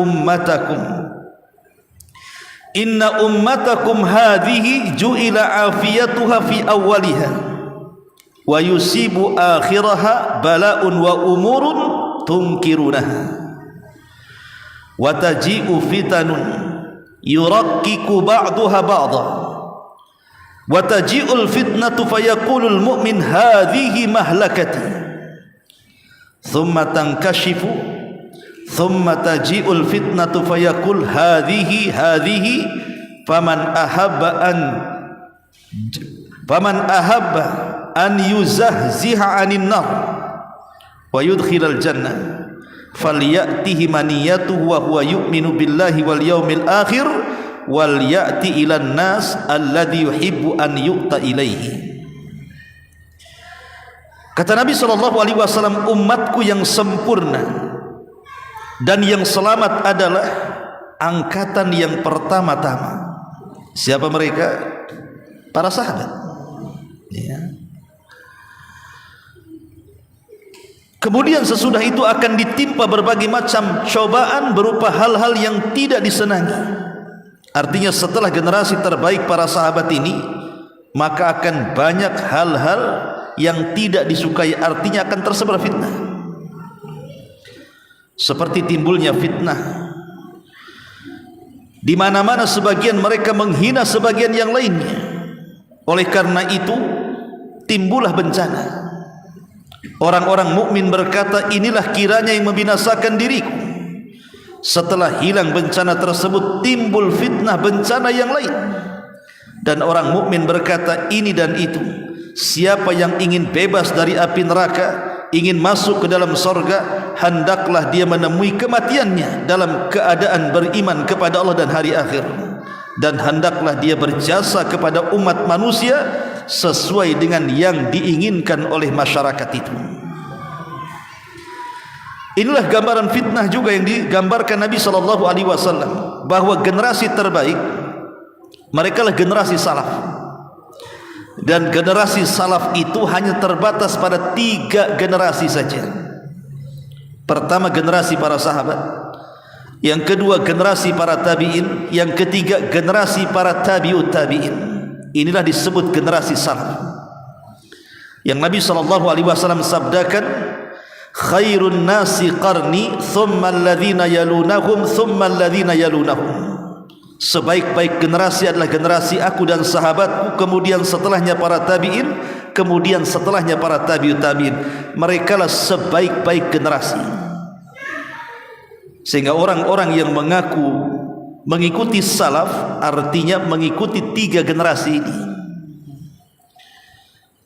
ummatakum hadhihi ju'ila afiyatuha fi awwaliha wa yusibu akhiraha bala'un wa umurun tunkirunaha wa taji'u fitanun yurakkiku ba'duha ba'da wa taji'ul fitnatu fayaqulul mu'min hadhihi mahlakati thumma tankashifu thumma taji'ul fitnatu fayaqul hadhihi faman ahabba an yuzahziha 'anil nar wa yudkhilal jannah falyatihi maniyatuhu wa huwa yu'minu billahi wal yaumil akhir wal ya'ti ilan nas alladhi yuhibbu an yu'ta ilaihi. Kata Nabi SAW, umatku yang sempurna dan yang selamat adalah angkatan yang pertama-tama. Siapa mereka? Para sahabat, ya. Kemudian sesudah itu akan ditimpa berbagai macam cobaan berupa hal-hal yang tidak disenangi. Artinya setelah generasi terbaik para sahabat ini, maka akan banyak hal-hal yang tidak disukai, artinya akan tersebar fitnah. Seperti timbulnya fitnah di mana-mana, sebagian mereka menghina sebagian yang lainnya. Oleh karena itu timbullah bencana. Orang-orang mukmin berkata, inilah kiranya yang membinasakan diriku. Setelah hilang bencana tersebut, timbul fitnah bencana yang lain. Dan orang mukmin berkata, ini dan itu. Siapa yang ingin bebas dari api neraka, ingin masuk ke dalam sorga, hendaklah dia menemui kematiannya dalam keadaan beriman kepada Allah dan hari akhir. Dan hendaklah dia berjasa kepada umat manusia sesuai dengan yang diinginkan oleh masyarakat itu. Inilah gambaran fitnah juga yang digambarkan Nabi SAW, bahwa generasi terbaik mereka lah generasi salaf. Dan generasi salaf itu hanya terbatas pada 3 generasi saja. Pertama, generasi para sahabat. Yang kedua, generasi para tabi'in. Yang ketiga, generasi para tabi'ut tabi'in. Inilah disebut generasi salaf. Yang Nabi SAW sabdakan, khairun nasi qarni thumma alladhina yalunahum thumma alladhina yalunahum. Sebaik-baik generasi adalah generasi aku dan sahabatku, kemudian setelahnya para tabi'in, kemudian setelahnya para tabi'ut tabi'in. Mereka lah sebaik-baik generasi. Sehingga orang-orang yang mengaku mengikuti salaf, artinya mengikuti 3 generasi ini.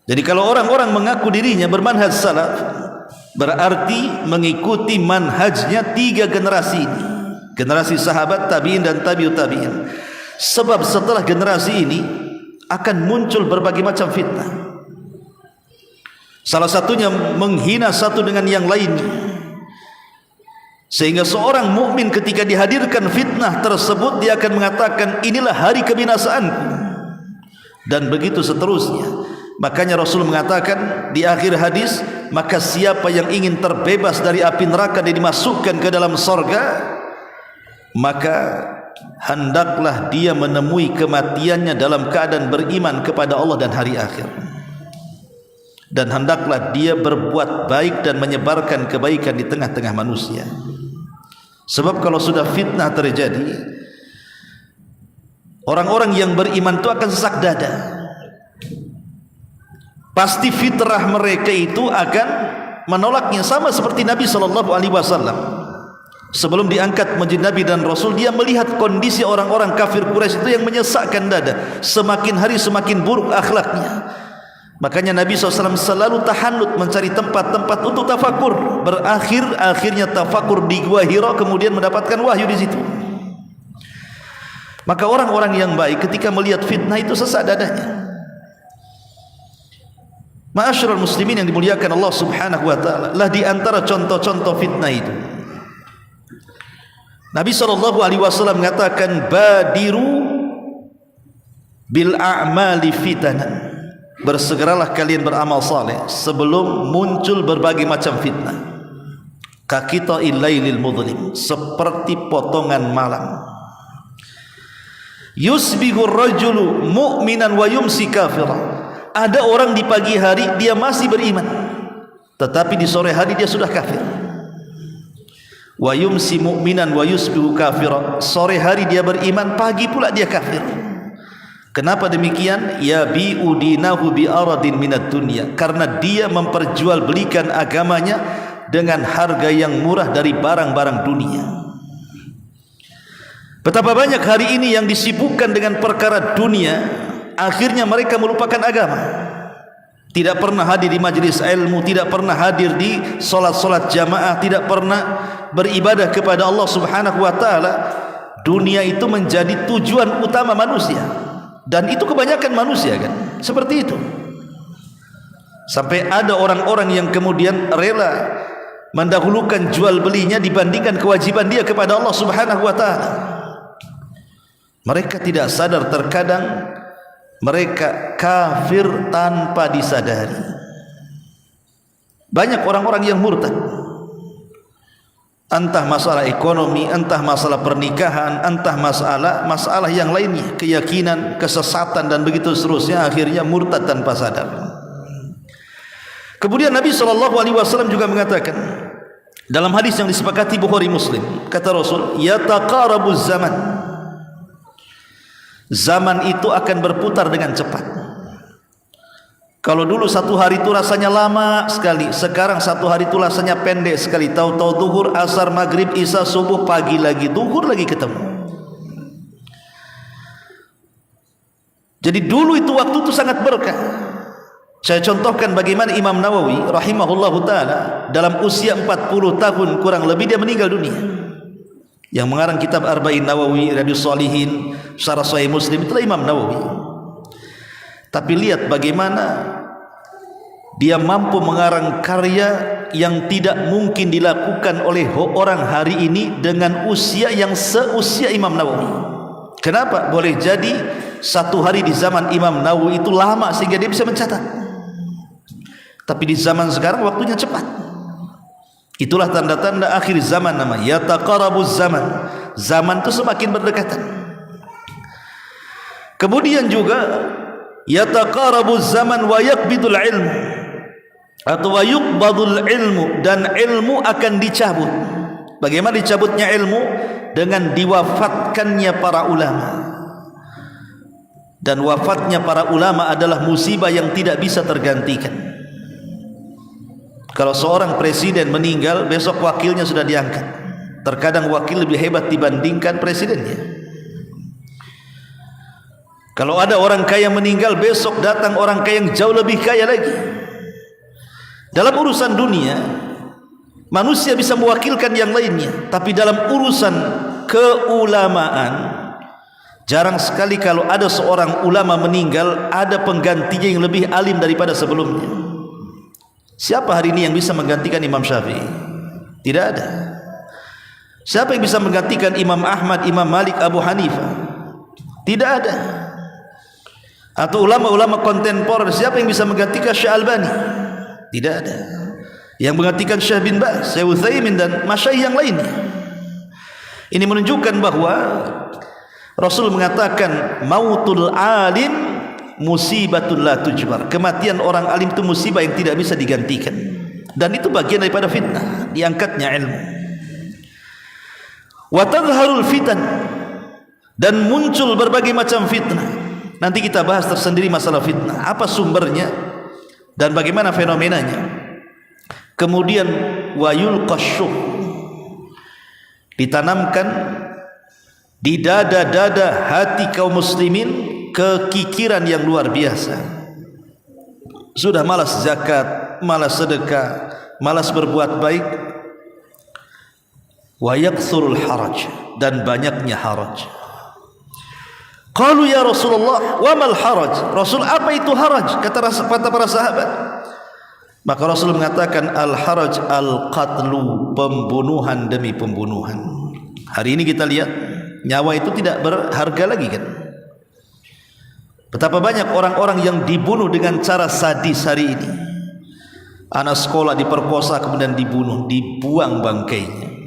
Jadi kalau orang-orang mengaku dirinya bermanhaj salaf, berarti mengikuti manhajnya 3 generasi ini. Generasi sahabat, tabi'in dan tabi'ut tabi'in. Sebab setelah generasi ini akan muncul berbagai macam fitnah. Salah satunya menghina satu dengan yang lainnya. Sehingga seorang mukmin ketika dihadirkan fitnah tersebut, dia akan mengatakan, inilah hari kebinasaanku. Dan begitu seterusnya. Makanya Rasul mengatakan di akhir hadis, maka siapa yang ingin terbebas dari api neraka dan dimasukkan ke dalam sorga, maka hendaklah dia menemui kematiannya dalam keadaan beriman kepada Allah dan hari akhir. Dan hendaklah dia berbuat baik dan menyebarkan kebaikan di tengah-tengah manusia. Sebab kalau sudah fitnah terjadi, orang-orang yang beriman itu akan sesak dada. Pasti fitrah mereka itu akan menolaknya. Sama seperti Nabi SAW. Sebelum diangkat menjadi Nabi dan Rasul, dia melihat kondisi orang-orang kafir Quraisy itu yang menyesakkan dada. Semakin hari semakin buruk akhlaknya. Makanya Nabi SAW selalu tahanut mencari tempat-tempat untuk tafakur. Akhirnya tafakur di Gua Hira, kemudian mendapatkan wahyu di situ. Maka orang-orang yang baik ketika melihat fitnah itu sesak dadanya. Ma'asyiral muslimin yang dimuliakan Allah Subhanahu wa taala, lah di antara contoh-contoh fitnah itu Nabi SAW mengatakan, badiru bil a'mali fitanan. Bersegeralah kalian beramal saleh sebelum muncul berbagai macam fitnah. Kaqita'il lailil mudlim, seperti potongan malam. Yusbihu rajulu mu'minan wa yumsi kafiran. Ada orang di pagi hari dia masih beriman, tetapi di sore hari dia sudah kafir. Wa yumsi mu'minan wa yusbihu kafira. Sore hari dia beriman, pagi pula dia kafir. Kenapa demikian? Ya bi'u dinahu bi aradin minad dunya. Karena dia memperjualbelikan agamanya dengan harga yang murah dari barang-barang dunia. Betapa banyak hari ini yang disibukkan dengan perkara dunia, akhirnya mereka melupakan agama. Tidak pernah hadir di majelis ilmu, tidak pernah hadir di solat-solat jamaah, tidak pernah beribadah kepada Allah Subhanahu wa taala, dunia itu menjadi tujuan utama manusia. Dan itu kebanyakan manusia kan seperti itu. Sampai ada orang-orang yang kemudian rela mendahulukan jual belinya dibandingkan kewajiban dia kepada Allah Subhanahu wa taala. Mereka tidak sadar terkadang mereka kafir tanpa disadari. Banyak orang-orang yang murtad, entah masalah ekonomi, entah masalah pernikahan, entah masalah yang lainnya, keyakinan, kesesatan dan begitu seterusnya, akhirnya murtad tanpa sadar. Kemudian Nabi SAW juga mengatakan dalam hadis yang disepakati Bukhari Muslim, kata Rasul, yataqarabuz zaman, zaman itu akan berputar dengan cepat. Kalau dulu satu hari itu rasanya lama sekali, sekarang satu hari itu rasanya pendek sekali. Tahu-tahu zuhur, asar, maghrib, isya, subuh, pagi lagi, zuhur lagi ketemu. Jadi dulu itu waktu itu sangat berkah. Saya contohkan bagaimana Imam Nawawi rahimahullahu taala dalam usia 40 tahun kurang lebih dia meninggal dunia. Yang mengarang kitab Arba'in Nawawi, Riyadhus Shalihin, Syarah Sahih Muslim, itulah Imam Nawawi. Tapi lihat bagaimana dia mampu mengarang karya yang tidak mungkin dilakukan oleh orang hari ini dengan usia yang seusia Imam Nawawi. Kenapa? Boleh jadi satu hari di zaman Imam Nawawi itu lama sehingga dia bisa mencatat. Tapi di zaman sekarang waktunya cepat. Itulah tanda-tanda akhir zaman namanya yataqarabuz zaman. Zaman itu semakin berdekatan. Kemudian juga yataqarabuz zaman wa yaqbidul ilmu, atau wa yuqbadul ilmu, dan ilmu akan dicabut. Bagaimana dicabutnya ilmu? Dengan diwafatkannya para ulama. Dan wafatnya para ulama adalah musibah yang tidak bisa tergantikan. Kalau seorang presiden meninggal, besok wakilnya sudah diangkat. Terkadang wakil lebih hebat dibandingkan presidennya. Kalau ada orang kaya meninggal, besok datang orang kaya yang jauh lebih kaya lagi. Dalam urusan dunia, manusia bisa mewakilkan yang lainnya, tapi dalam urusan keulamaan, jarang sekali kalau ada seorang ulama meninggal, ada penggantinya yang lebih alim daripada sebelumnya. Siapa hari ini yang bisa menggantikan Imam Syafi'i? Tidak ada. Siapa yang bisa menggantikan Imam Ahmad, Imam Malik, Abu Hanifah? Tidak ada. Atau ulama-ulama kontemporer, siapa yang bisa menggantikan Syekh Albani? Tidak ada. Yang menggantikan Syekh bin Baz, Syekh Utsaimin dan masyayikh yang lainnya. Ini menunjukkan bahwa Rasul mengatakan mautul alim musibatul la tujbar. Kematian orang alim itu musibah yang tidak bisa digantikan. Dan itu bagian daripada fitnah, diangkatnya ilmu. Wa tadhharul fitan, dan muncul berbagai macam fitnah. Nanti kita bahas tersendiri masalah fitnah, apa sumbernya dan bagaimana fenomenanya. Kemudian wa yulqasyuh, ditanamkan di dada-dada hati kaum muslimin kekikiran yang luar biasa. Sudah malas zakat, malas sedekah, malas berbuat baik. Wa yakthurul haraj, dan banyaknya haraj. Qalu ya Rasulullah, wa mal haraj? Rasul, apa itu haraj? Kata para sahabat. Maka Rasul mengatakan al haraj al qatlu, pembunuhan demi pembunuhan. Hari ini kita lihat nyawa itu tidak berharga lagi kan? Betapa banyak orang-orang yang dibunuh dengan cara sadis hari ini. Anak sekolah diperkosa kemudian dibunuh, dibuang bangkainya.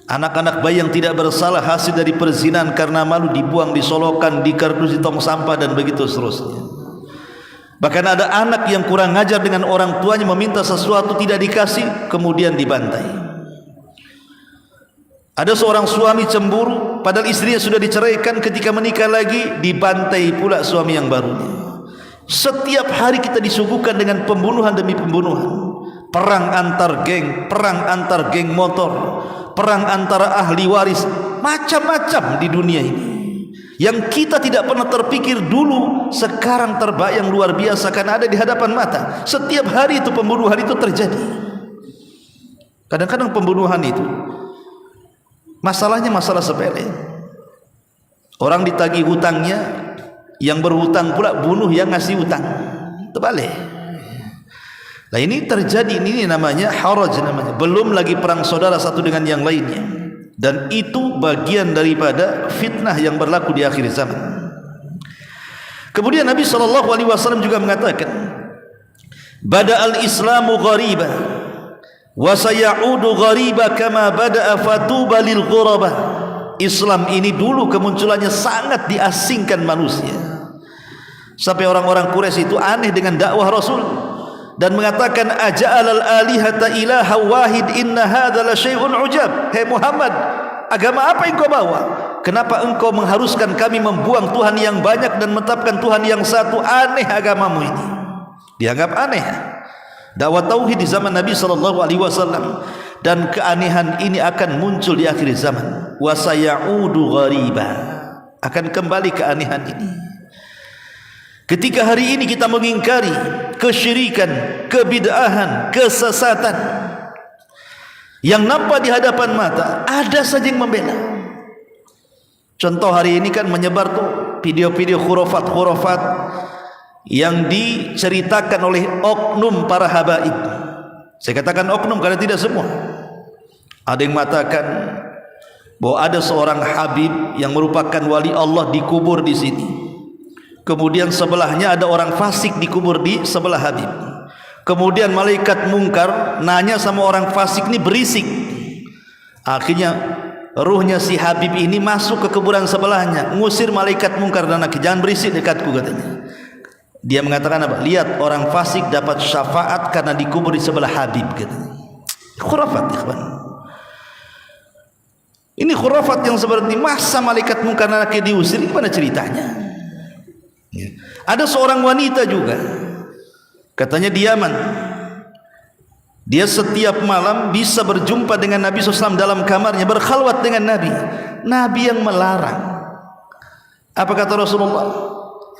Anak-anak bayi yang tidak bersalah hasil dari perzinahan karena malu dibuang, disolokan, dikardus di tong sampah dan begitu seterusnya. Bahkan ada anak yang kurang ajar dengan orang tuanya, meminta sesuatu tidak dikasih, kemudian dibantai. Ada seorang suami cemburu, padahal istrinya sudah diceraikan, ketika menikah lagi dibantai pula suami yang barunya. Setiap hari kita disuguhkan dengan pembunuhan demi pembunuhan. Perang antar geng motor, perang antara ahli waris, macam-macam di dunia ini. Yang kita tidak pernah terpikir dulu, sekarang terbayang luar biasa karena ada di hadapan mata. Setiap hari itu pembunuhan itu terjadi. Kadang-kadang pembunuhan itu masalahnya masalah sepele. Orang ditagih hutangnya, yang berhutang pula bunuh yang ngasih hutang. Terbalik. Nah ini terjadi, ini namanya haraj namanya. Belum lagi perang saudara satu dengan yang lainnya. Dan itu bagian daripada fitnah yang berlaku di akhir zaman. Kemudian Nabi SAW juga mengatakan, Bada'al Islamu ghariba wa sayaudu ghariba kama bada'a fatuba lil ghuraba. Islam ini dulu kemunculannya sangat diasingkan manusia, sampai orang-orang Quraisy itu aneh dengan dakwah Rasul dan mengatakan aja'alal alihata ilaha wahid inna hadza la syai'un ujab. Hei Muhammad, agama apa yang kau bawa? Kenapa engkau mengharuskan kami membuang Tuhan yang banyak dan menetapkan Tuhan yang satu? Aneh agamamu ini. Dianggap aneh dakwah tauhid di zaman Nabi SAW, dan keanehan ini akan muncul di akhir zaman. Wa sayaudu ghariba, akan kembali keanehan ini. Ketika hari ini kita mengingkari kesyirikan, kebid'ahan, kesesatan yang nampak di hadapan mata, ada saja yang membela. Contoh hari ini kan menyebar tuh video-video khurafat-khurafat yang diceritakan oleh oknum para habaib. Saya katakan oknum karena tidak semua. Ada yang mengatakan bahwa ada seorang habib yang merupakan wali Allah dikubur di sini. Kemudian sebelahnya ada orang fasik dikubur di sebelah habib. Kemudian malaikat mungkar nanya sama orang fasik ini berisik. Akhirnya ruhnya si habib ini masuk ke kuburan sebelahnya, ngusir malaikat mungkar dan nakir, jangan berisik dekatku katanya. Dia mengatakan apa? Lihat orang fasik dapat syafaat karena dikubur di sebelah habib katanya. Khurafat ikhwan. Ini khurafat yang seperti masa malaikat mungkar dan nakir diusir, gimana ceritanya? Ya. Ada seorang wanita juga, katanya di Yaman, dia setiap malam bisa berjumpa dengan Nabi SAW dalam kamarnya, berkhalwat dengan Nabi. Nabi yang melarang. Apa kata Rasulullah?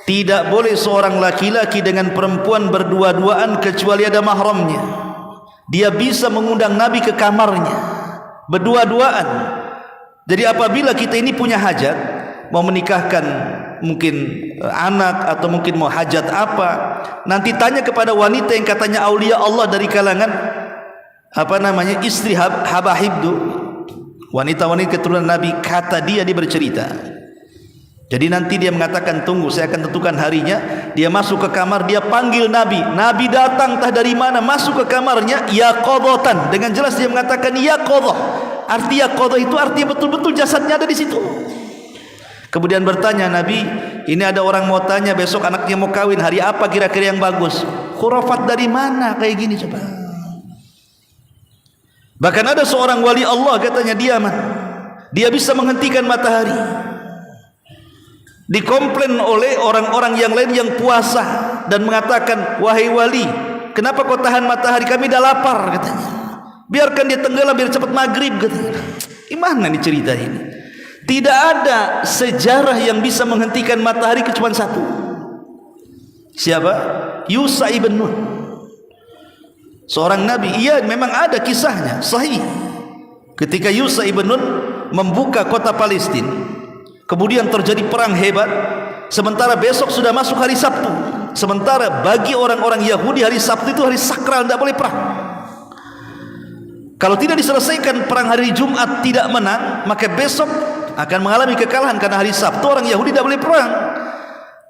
Tidak boleh seorang laki-laki dengan perempuan berdua-duaan kecuali ada mahramnya. Dia bisa mengundang Nabi ke kamarnya berdua-duaan. Jadi apabila kita ini punya hajat, mau menikahkan mungkin anak atau mungkin mau hajat apa, nanti tanya kepada wanita yang katanya aulia Allah dari kalangan apa namanya istri habahib itu, wanita-wanita keturunan Nabi, kata dia bercerita. Jadi nanti dia mengatakan tunggu saya akan tentukan harinya. Dia masuk ke kamar, dia panggil Nabi. Nabi datang entah dari mana masuk ke kamarnya, yaqadatan, dengan jelas dia mengatakan yaqadah. Arti yaqadah itu artinya betul-betul jasadnya ada di situ. Kemudian bertanya Nabi, ini ada orang mau tanya besok anaknya mau kawin, hari apa kira-kira yang bagus? Khurafat dari mana kayak gini coba? Bahkan ada seorang wali Allah katanya di Yaman, dia bisa menghentikan matahari. Dikomplain oleh orang-orang yang lain yang puasa dan mengatakan, wahai wali, kenapa kau tahan matahari? Kami dah lapar katanya. Biarkan dia tenggelam biar cepat maghrib katanya. Gimana nih cerita ini? Tidak ada sejarah yang bisa menghentikan matahari kecuali satu. Siapa? Yusha ibn Nun, seorang nabi. Iya memang ada kisahnya sahih. Ketika Yusha ibn Nun membuka kota Palestina, kemudian terjadi perang hebat, sementara besok sudah masuk hari Sabtu. Sementara bagi orang-orang Yahudi hari Sabtu itu hari sakral, tidak boleh perang. Kalau tidak diselesaikan perang hari Jumat tidak menang, maka besok akan mengalami kekalahan karena hari Sabtu orang Yahudi tidak boleh perang.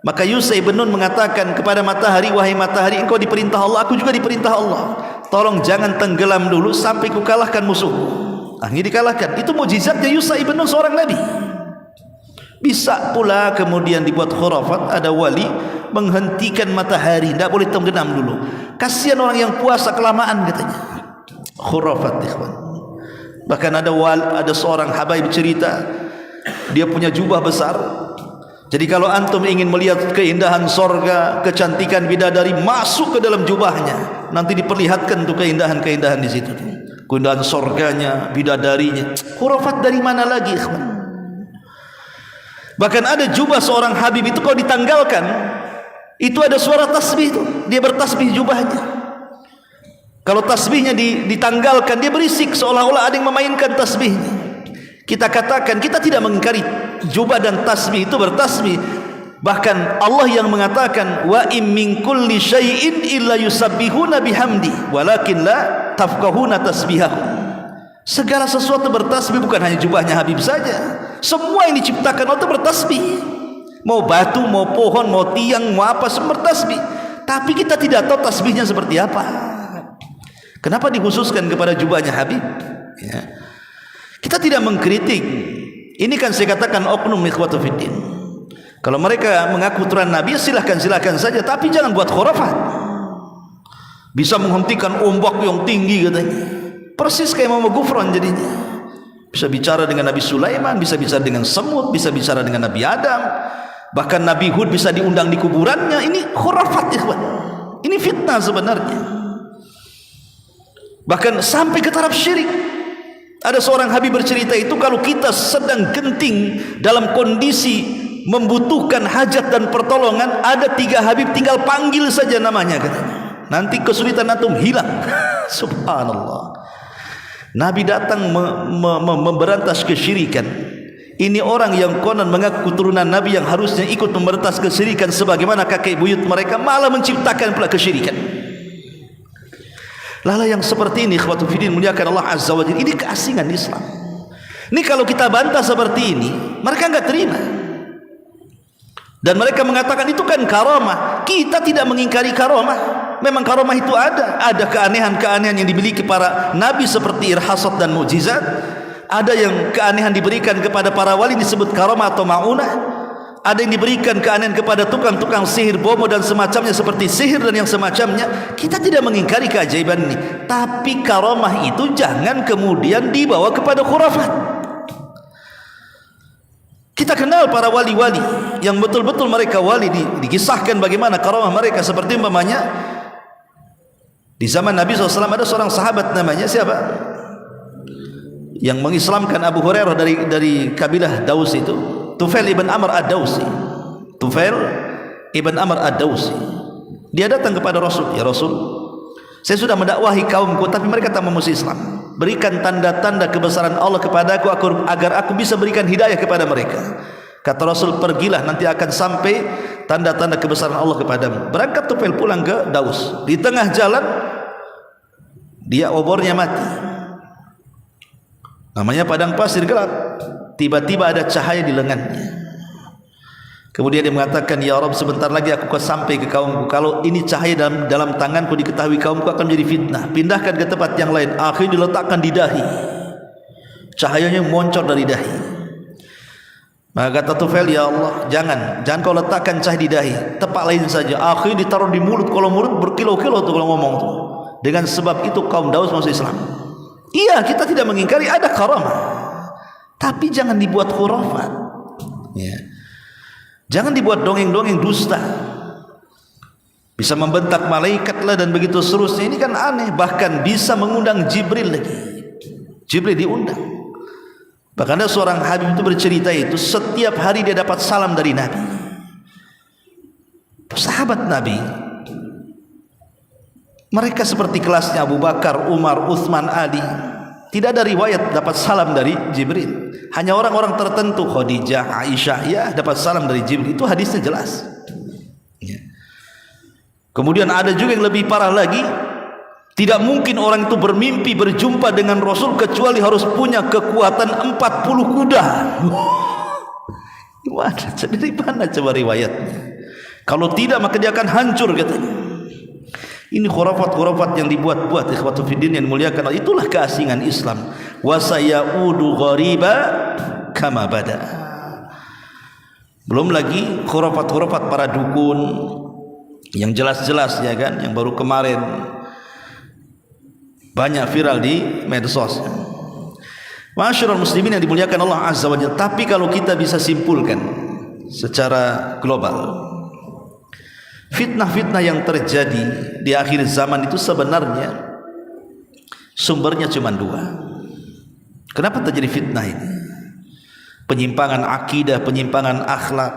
Maka Yusha ibn Nun mengatakan kepada matahari, wahai matahari, engkau diperintah Allah, aku juga diperintah Allah. Tolong jangan tenggelam dulu sampai ku kalahkan musuh. Akhirnya dikalahkan. Itu mukjizatnya Yusha ibn Nun, seorang nabi. Bisa pula kemudian dibuat khurafat, ada wali menghentikan matahari, tidak boleh tenggelam dulu. Kasihan orang yang puasa kelamaan katanya. Khurafat ikhwan. Bahkan ada seorang habaib cerita, dia punya jubah besar. Jadi kalau antum ingin melihat keindahan sorga, kecantikan bidadari, masuk ke dalam jubahnya. Nanti diperlihatkan tuh keindahan-keindahan di situ. Keindahan sorganya, bidadarinya. Khurafat dari mana lagi ikhwan? Bahkan ada jubah seorang habib itu kalau ditanggalkan, itu ada suara tasbih itu. Dia bertasbih jubahnya. Kalau tasbihnya ditanggalkan, dia berisik seolah-olah ada yang memainkan tasbihnya. Kita katakan kita tidak mengingkari jubah dan tasbih itu bertasbih. Bahkan Allah yang mengatakan wa im min kulli syai'in illa yusabbihuna bihamdi walakin la tafqahuna tasbihahum. Segala sesuatu bertasbih, bukan hanya jubahnya Habib saja. Semua yang diciptakan Allah bertasbih. Mau batu, mau pohon, mau tiang, mau apa semua bertasbih. Tapi kita tidak tahu tasbihnya seperti apa. Kenapa dikhususkan kepada jubahnya Habib? Ya. Kita tidak mengkritik. Ini kan saya katakan oknum ikhwatu fiddin. Kalau mereka mengaku turunan Nabi, silahkan saja, tapi jangan buat khurafat. Bisa menghentikan ombak yang tinggi katanya. Persis kayak Muhammad Gufron jadinya. Bisa bicara dengan Nabi Sulaiman, bisa bicara dengan semut, bisa bicara dengan Nabi Adam. Bahkan Nabi Hud bisa diundang di kuburannya. Ini khurafat ikhwan. Ini fitnah sebenarnya. Bahkan sampai ke taraf syirik. Ada seorang Habib bercerita itu, kalau kita sedang genting dalam kondisi membutuhkan hajat dan pertolongan, ada 3 Habib, tinggal panggil saja namanya katanya. Nanti kesulitan antum hilang. Subhanallah. Nabi datang memberantas kesyirikan. Ini orang yang konon mengaku turunan Nabi, yang harusnya ikut memberantas kesyirikan sebagaimana kakek buyut mereka, malah menciptakan pula kesyirikan. Lala yang seperti ini ikhwatu fiddin muliakan Allah azza wa jalla, ini keasingan Islam. Ini kalau kita bantah seperti ini, mereka enggak terima. Dan mereka mengatakan itu kan karamah. Kita tidak mengingkari karamah. Memang karamah itu ada keanehan-keanehan yang dimiliki para nabi seperti irhasat dan mukjizat. Ada yang keanehan diberikan kepada para wali disebut karamah atau maunah. Ada yang diberikan keanehan kepada tukang-tukang sihir, bomo dan semacamnya seperti sihir dan yang semacamnya. Kita tidak mengingkari keajaiban ini, tapi karamah itu jangan kemudian dibawa kepada khurafat. Kita kenal para wali-wali yang betul-betul mereka wali, dikisahkan bagaimana karamah mereka. Seperti umpamanya di zaman Nabi SAW ada seorang sahabat namanya siapa? Yang mengislamkan Abu Hurairah dari kabilah Daus itu, Tufail ibn Amr ad-Dawsi. Tufail ibn Amr ad-Dawsi. Dia datang kepada Rasul, ya Rasul, saya sudah mendakwahi kaumku tapi mereka tak mau masuk Islam. Berikan tanda-tanda kebesaran Allah kepadaku agar aku bisa berikan hidayah kepada mereka. Kata Rasul, pergilah, nanti akan sampai tanda-tanda kebesaran Allah kepadamu. Berangkat Tufail pulang ke Daus. Di tengah jalan dia obornya mati. Namanya padang pasir gelap. Tiba-tiba ada cahaya di lengannya. Kemudian dia mengatakan, ya Rabb, sebentar lagi aku akan sampai ke kaumku. Kalau ini cahaya dalam tanganku diketahui kaumku, akan menjadi fitnah. Pindahkan ke tempat yang lain. Akhirnya diletakkan di dahi. Cahayanya moncor dari dahi. Maka kata Tufail, ya Allah, jangan kau letakkan cahaya di dahi, tempat lain saja. Akhirnya ditaruh di mulut. Kalau mulut berkilo-kilo tuh kalau ngomong tuh. Dengan sebab itu kaum Daus masuk Islam. Iya, kita tidak mengingkari ada karamah, tapi jangan dibuat khurafat, ya. Jangan dibuat dongeng-dongeng dusta. Bisa membentak malaikat lah dan begitu seterusnya. Ini kan aneh. Bahkan bisa mengundang Jibril lagi. Jibril diundang. Bahkan ada seorang Habib itu bercerita itu, setiap hari dia dapat salam dari Nabi. Sahabat Nabi, mereka seperti kelasnya Abu Bakar, Umar, Utsman, Ali. Tidak ada riwayat dapat salam dari Jibril. Hanya orang-orang tertentu, Khadijah, Aisyah, ya dapat salam dari Jibril. Itu hadisnya jelas, ya. Kemudian ada juga yang lebih parah lagi. Tidak mungkin orang itu bermimpi berjumpa dengan Rasul kecuali harus punya kekuatan 40 kuda. Dari mana coba riwayatnya? Kalau tidak maka dia akan hancur katanya. Ini khurafat-khurafat yang dibuat-buat ikhwatu fiddin yang muliakan. Itulah keasingan Islam. Wa sayaudu ghariba kama bada. Belum lagi khurafat-khurafat para dukun yang jelas-jelas, ya kan, yang baru kemarin banyak viral di medsos. Ma'asyiral muslimin yang dimuliakan Allah azza wa jalla. Tapi kalau kita bisa simpulkan secara global, fitnah-fitnah yang terjadi di akhir zaman itu sebenarnya sumbernya cuma 2. Kenapa terjadi fitnah ini? Penyimpangan akidah, penyimpangan akhlak,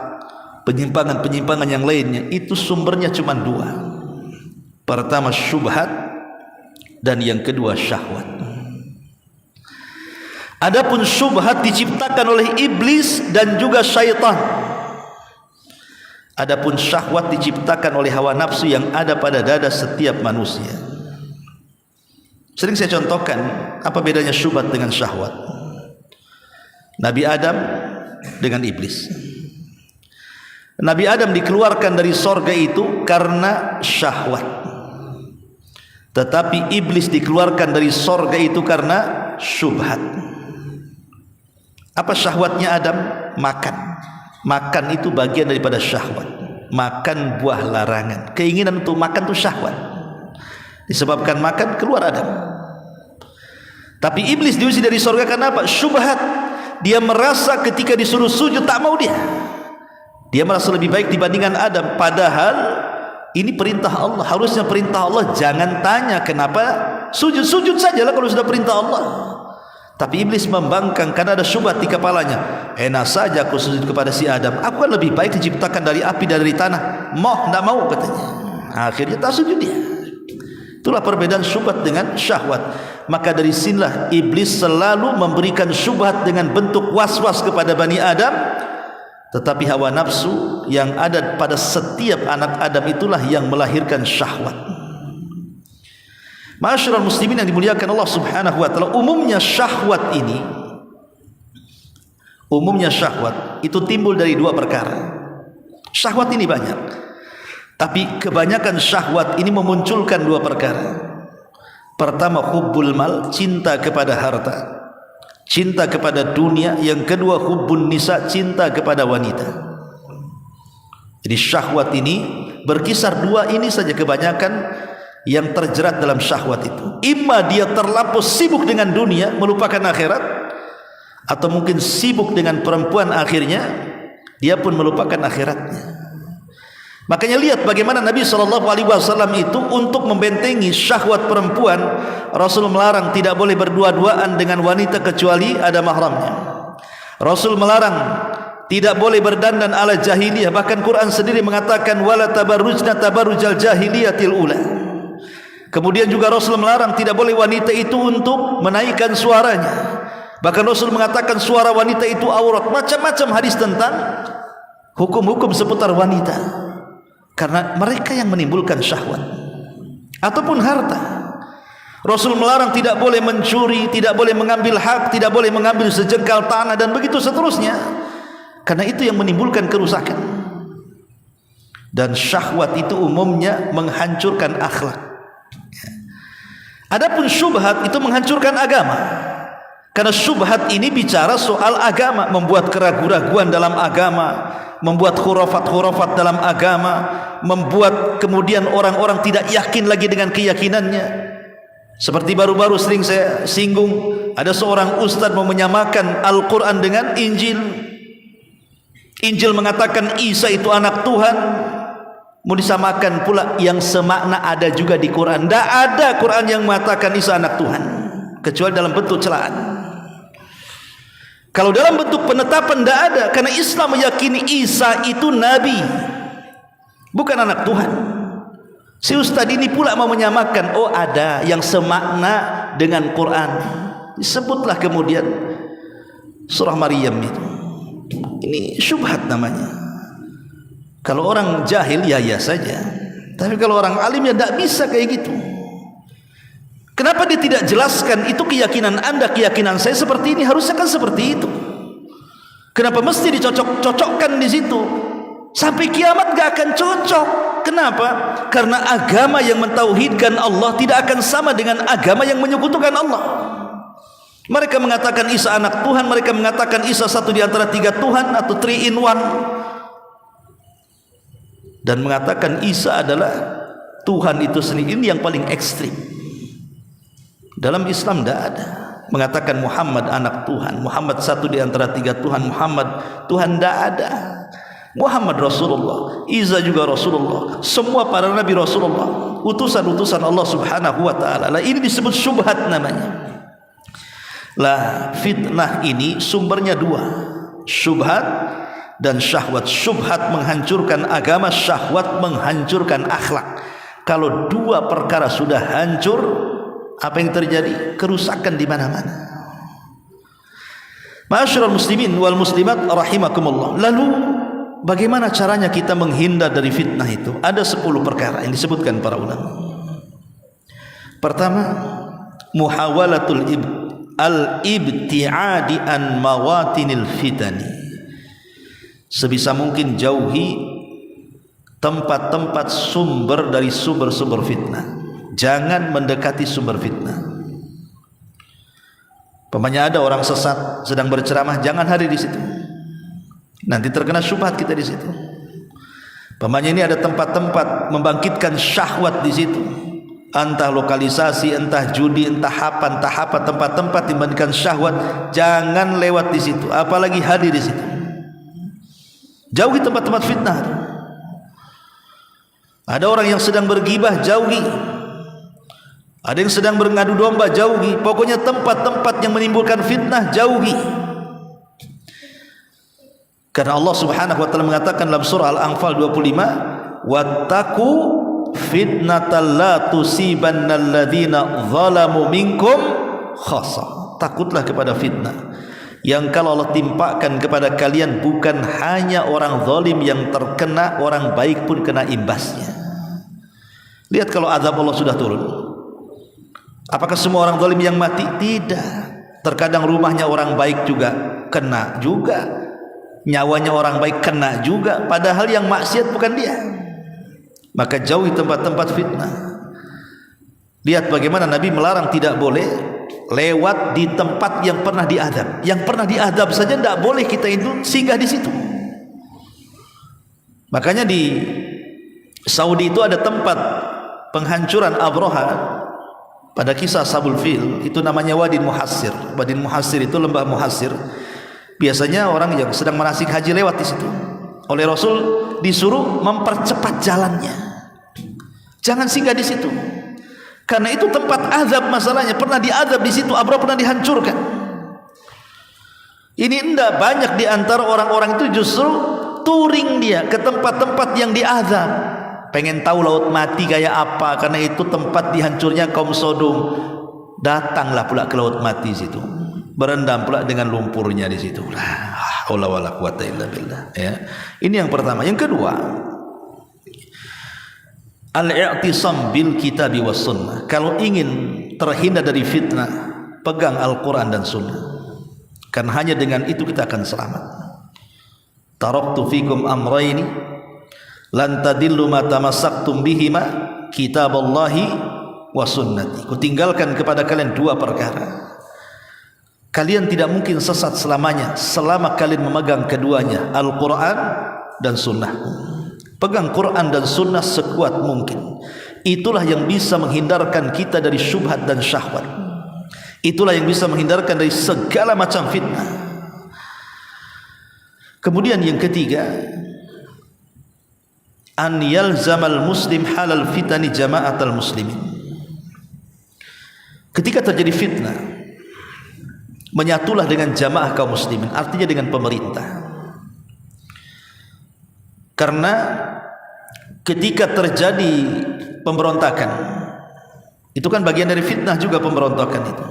penyimpangan-penyimpangan yang lainnya, itu sumbernya cuma 2. Pertama syubhat, dan yang kedua syahwat. Adapun syubhat diciptakan oleh iblis dan juga syaitan. Adapun syahwat diciptakan oleh hawa nafsu yang ada pada dada setiap manusia. Sering saya contohkan apa bedanya syubhat dengan syahwat. Nabi Adam dengan iblis. Nabi Adam dikeluarkan dari sorga itu karena syahwat, tetapi iblis dikeluarkan dari sorga itu karena syubhat. Apa syahwatnya Adam? Makan. Makan itu bagian daripada syahwat. Makan buah larangan. Keinginan untuk makan itu syahwat. Disebabkan makan keluar Adam. Tapi iblis diusir dari sorga karena apa? Syubhat. Dia merasa ketika disuruh sujud tak mau dia. Dia merasa lebih baik dibandingkan Adam. Padahal ini perintah Allah. Harusnya perintah Allah. Jangan tanya kenapa sujud. Sujud sajalah kalau sudah perintah Allah. Tapi iblis membangkang karena ada syubhat di kepalanya. Enak saja aku sujud kepada si Adam. Aku kan lebih baik diciptakan dari api dan dari tanah. Mau, tidak mau katanya. Akhirnya tak sujud dia. Itulah perbedaan syubhat dengan syahwat. Maka dari sinilah iblis selalu memberikan syubhat dengan bentuk was-was kepada Bani Adam. Tetapi hawa nafsu yang ada pada setiap anak Adam itulah yang melahirkan syahwat. Ma'asyiral muslimin yang dimuliakan Allah Subhanahu wa taala, umumnya syahwat itu timbul dari dua perkara. Syahwat ini banyak, tapi kebanyakan syahwat ini memunculkan dua perkara. Pertama, hubbul mal, cinta kepada harta, cinta kepada dunia. Yang kedua, hubbun nisa, cinta kepada wanita. Jadi syahwat ini berkisar dua ini saja kebanyakan yang terjerat dalam syahwat itu. Imma dia terlampau sibuk dengan dunia, melupakan akhirat, atau mungkin sibuk dengan perempuan, akhirnya dia pun melupakan akhiratnya. Makanya lihat bagaimana Nabi SAW itu untuk membentengi syahwat perempuan, Rasul melarang tidak boleh berdua-duaan dengan wanita kecuali ada mahramnya. Rasul melarang tidak boleh berdandan ala jahiliyah. Bahkan Quran sendiri mengatakan wala tabarrujna tabarrujal jahiliyatil ula. Kemudian juga Rasul melarang tidak boleh wanita itu untuk menaikkan suaranya. Bahkan Rasul mengatakan suara wanita itu aurat. Macam-macam hadis tentang hukum-hukum seputar wanita, karena mereka yang menimbulkan syahwat. Ataupun harta, Rasul melarang tidak boleh mencuri, tidak boleh mengambil hak, tidak boleh mengambil sejengkal tanah, dan begitu seterusnya, karena itu yang menimbulkan kerusakan. Dan syahwat itu umumnya menghancurkan akhlak. Adapun syubhat itu menghancurkan agama. Karena syubhat ini bicara soal agama, membuat keraguan-keraguan dalam agama, membuat khurafat-khurafat dalam agama, membuat kemudian orang-orang tidak yakin lagi dengan keyakinannya. Seperti baru-baru sering saya singgung, ada seorang ustaz mau menyamakan Al-Quran dengan Injil. Injil mengatakan Isa itu anak Tuhan, mau disamakan pula yang semakna ada juga di Quran. Tidak ada Quran yang mengatakan Isa anak Tuhan, kecuali dalam bentuk celaan. Kalau dalam bentuk penetapan tidak ada, karena Islam meyakini Isa itu Nabi, bukan anak Tuhan. Si ustaz ini pula mau menyamakan, oh ada yang semakna dengan Quran. Disebutlah kemudian surah Maryam itu. Ini syubhat namanya. Kalau orang jahil ya saja, tapi kalau orang alim ya tidak bisa kayak gitu. Kenapa dia tidak jelaskan itu keyakinan anda, keyakinan saya seperti ini, harusnya kan seperti itu. Kenapa mesti dicocok-cocokkan di situ? Sampai kiamat gak akan cocok. Kenapa? Karena agama yang mentauhidkan Allah tidak akan sama dengan agama yang menyekutukan Allah. Mereka mengatakan Isa anak Tuhan, mereka mengatakan Isa satu di antara tiga Tuhan atau 3 in 1, dan mengatakan Isa adalah Tuhan itu sendiri. Ini yang paling ekstrim. Dalam Islam tidak ada mengatakan Muhammad anak Tuhan, Muhammad satu di antara tiga Tuhan, Muhammad Tuhan, tidak ada. Muhammad Rasulullah, Isa juga Rasulullah, semua para nabi Rasulullah, utusan-utusan Allah Subhanahu wa taala. Lah ini disebut syubhat namanya. Lah fitnah ini sumbernya dua, syubhat dan syahwat. Syubhat menghancurkan agama, syahwat menghancurkan akhlak. Kalau dua perkara sudah hancur, apa yang terjadi? Kerusakan di mana-mana. Ma'asyiral muslimin wal muslimat rahimakumullah. Lalu bagaimana caranya kita menghindar dari fitnah itu? Ada 10 perkara yang disebutkan para ulama. Pertama, muhawalatul al-ibti'adi an mawatinil fitani. Sebisa mungkin jauhi tempat-tempat sumber dari sumber-sumber fitnah. Jangan mendekati sumber fitnah. Pamannya ada orang sesat sedang berceramah, jangan hadir di situ. Nanti terkena syubhat kita di situ. Pamannya ini ada tempat-tempat membangkitkan syahwat di situ. Entah lokalisasi, entah judi, entah apa tempat-tempat membangkitkan syahwat, jangan lewat di situ, apalagi hadir di situ. Jauhi tempat-tempat fitnah. Ada orang yang sedang bergibah, jauhi. Ada yang sedang berngadu domba, jauhi. Pokoknya tempat-tempat yang menimbulkan fitnah, jauhi. Karena Allah Subhanahu wa taala mengatakan dalam surah Al-Anfal 25, "Wattaqu fitnatal la tusibannal ladzina zalamu minkum khassa." Takutlah kepada fitnah yang kalau Allah timpakan kepada kalian bukan hanya orang zalim yang terkena, orang baik pun kena imbasnya. Lihat kalau azab Allah sudah turun, apakah semua orang zalim yang mati? Tidak. Terkadang rumahnya orang baik juga kena juga, nyawanya orang baik kena juga, padahal yang maksiat bukan dia. Maka jauhi tempat-tempat fitnah. Lihat bagaimana Nabi melarang tidak boleh lewat di tempat yang pernah diadab. Yang pernah diadab saja tidak boleh kita itu singgah di situ. Makanya di Saudi itu ada tempat penghancuran Abraha pada kisah Sabul Fil, itu namanya Wadin Muhassir. Wadin Muhassir itu lembah Muhassir. Biasanya orang yang sedang manasik haji lewat di situ. Oleh Rasul disuruh mempercepat jalannya. Jangan singgah di situ. Karena itu tempat azab masalahnya. Pernah diazab di situ, Abraha pernah dihancurkan. Ini enggak banyak di antara orang-orang itu justru touring dia ke tempat-tempat yang diazab. Pengen tahu laut mati kayak apa, karena itu tempat dihancurnya kaum Sodom. Datanglah pula ke laut mati situ. Berendam pula dengan lumpurnya di situ. Allah wala quwata illa billah. Ya. Ini yang pertama. Yang kedua, al-i'tisam bil kitabi was sunnah. Kalau ingin terhindar dari fitnah, pegang Al-Quran dan sunnah. Karena hanya dengan itu kita akan selamat. Taraktu fikum amrayni lan tadillu ma tamassaktum bihima kitaballahi wa sunnati. Kutinggalkan kepada kalian 2 perkara. Kalian tidak mungkin sesat selamanya selama kalian memegang keduanya, Al-Quran dan sunnah. Pegang Quran dan sunnah sekuat mungkin. Itulah yang bisa menghindarkan kita dari syubhat dan syahwat. Itulah yang bisa menghindarkan dari segala macam fitnah. Kemudian yang ketiga, an yalzamal muslim halal fitani jama'atal muslimin. Ketika terjadi fitnah, menyatulah dengan jamaah kaum muslimin, artinya dengan pemerintah. Karena ketika terjadi pemberontakan, itu kan bagian dari fitnah juga pemberontakan itu.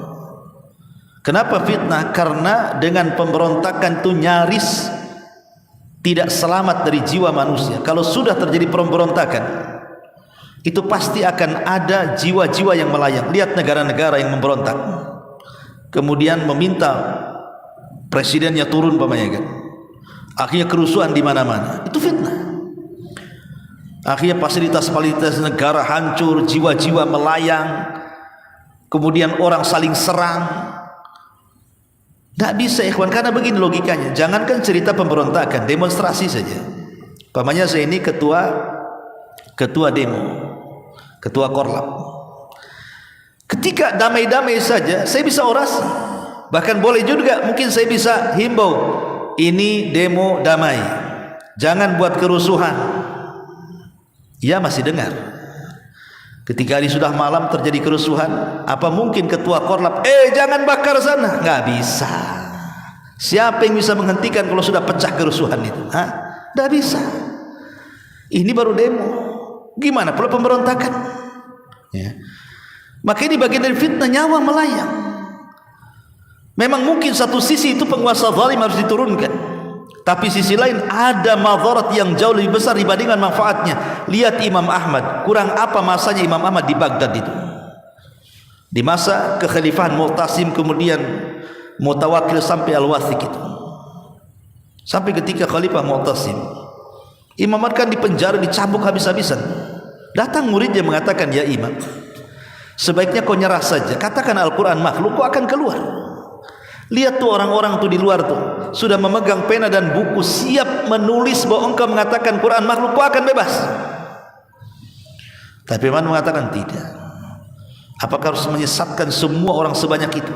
Kenapa fitnah? Karena dengan pemberontakan itu nyaris tidak selamat dari jiwa manusia. Kalau sudah terjadi pemberontakan, itu pasti akan ada jiwa-jiwa yang melayang. Lihat negara-negara yang memberontak, kemudian meminta presidennya turun, pamannya kan, akhirnya kerusuhan di mana-mana. Itu fitnah. Akhirnya fasilitas-fasilitas negara hancur, jiwa-jiwa melayang, kemudian orang saling serang. Tidak bisa ikhwan, karena begini logikanya. Jangankan cerita pemberontakan, demonstrasi saja. Pamannya saya ini ketua demo, ketua korlap. Ketika damai-damai saja saya bisa orasi. Bahkan boleh juga mungkin saya bisa himbau, ini demo damai, jangan buat kerusuhan. Ya masih dengar. Ketika hari sudah malam terjadi kerusuhan, apa mungkin ketua korlap jangan bakar sana? Nggak bisa. Siapa yang bisa menghentikan kalau sudah pecah kerusuhan itu? Nggak bisa. Ini baru demo. Gimana pula pemberontakan? Ya. Maka ini bagian dari fitnah, nyawa melayang. Memang mungkin satu sisi itu penguasa zalim harus diturunkan, tapi sisi lain ada madarat yang jauh lebih besar dibandingkan manfaatnya. Lihat Imam Ahmad, kurang apa masanya Imam Ahmad di Baghdad itu, di masa kekhalifahan Mu'tasim, kemudian Mutawakkil sampai Al-Wathiq itu. Sampai ketika Khalifah Mu'tasim, Imam Ahmad kan dipenjara, dicambuk habis-habisan. Datang muridnya mengatakan, ya Imam, sebaiknya kau nyerah saja, katakan Al-Quran makhluk, kau akan keluar. Lihat tuh orang-orang tuh di luar tuh sudah memegang pena dan buku, siap menulis bahwa engkau mengatakan Quran makhluk, kau akan bebas. Tapi Imam mengatakan tidak. Apakah harus menyesatkan semua orang sebanyak itu?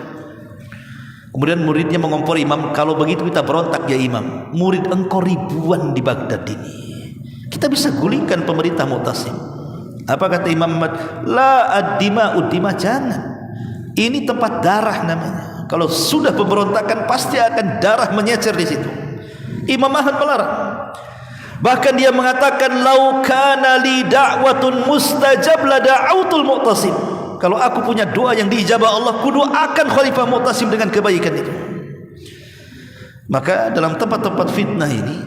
Kemudian muridnya mengompori Imam, kalau begitu kita berontak ya Imam, murid engkau ribuan di Baghdad ini, kita bisa gulingkan pemerintah Mu'tasim. Apa kata Imam Ahmad? La ad-dima ud-dima, jangan, ini tempat darah namanya. Kalau sudah pemberontakan pasti akan darah menyecer di situ. Imam Ahmad melarang. Bahkan dia mengatakan, lau kana li da'watun mustajab la da'autul Mu'tasim. Kalau aku punya doa yang diijabah Allah, kudoakan Khalifah Mu'tasim dengan kebaikan itu. Maka dalam tempat-tempat fitnah ini,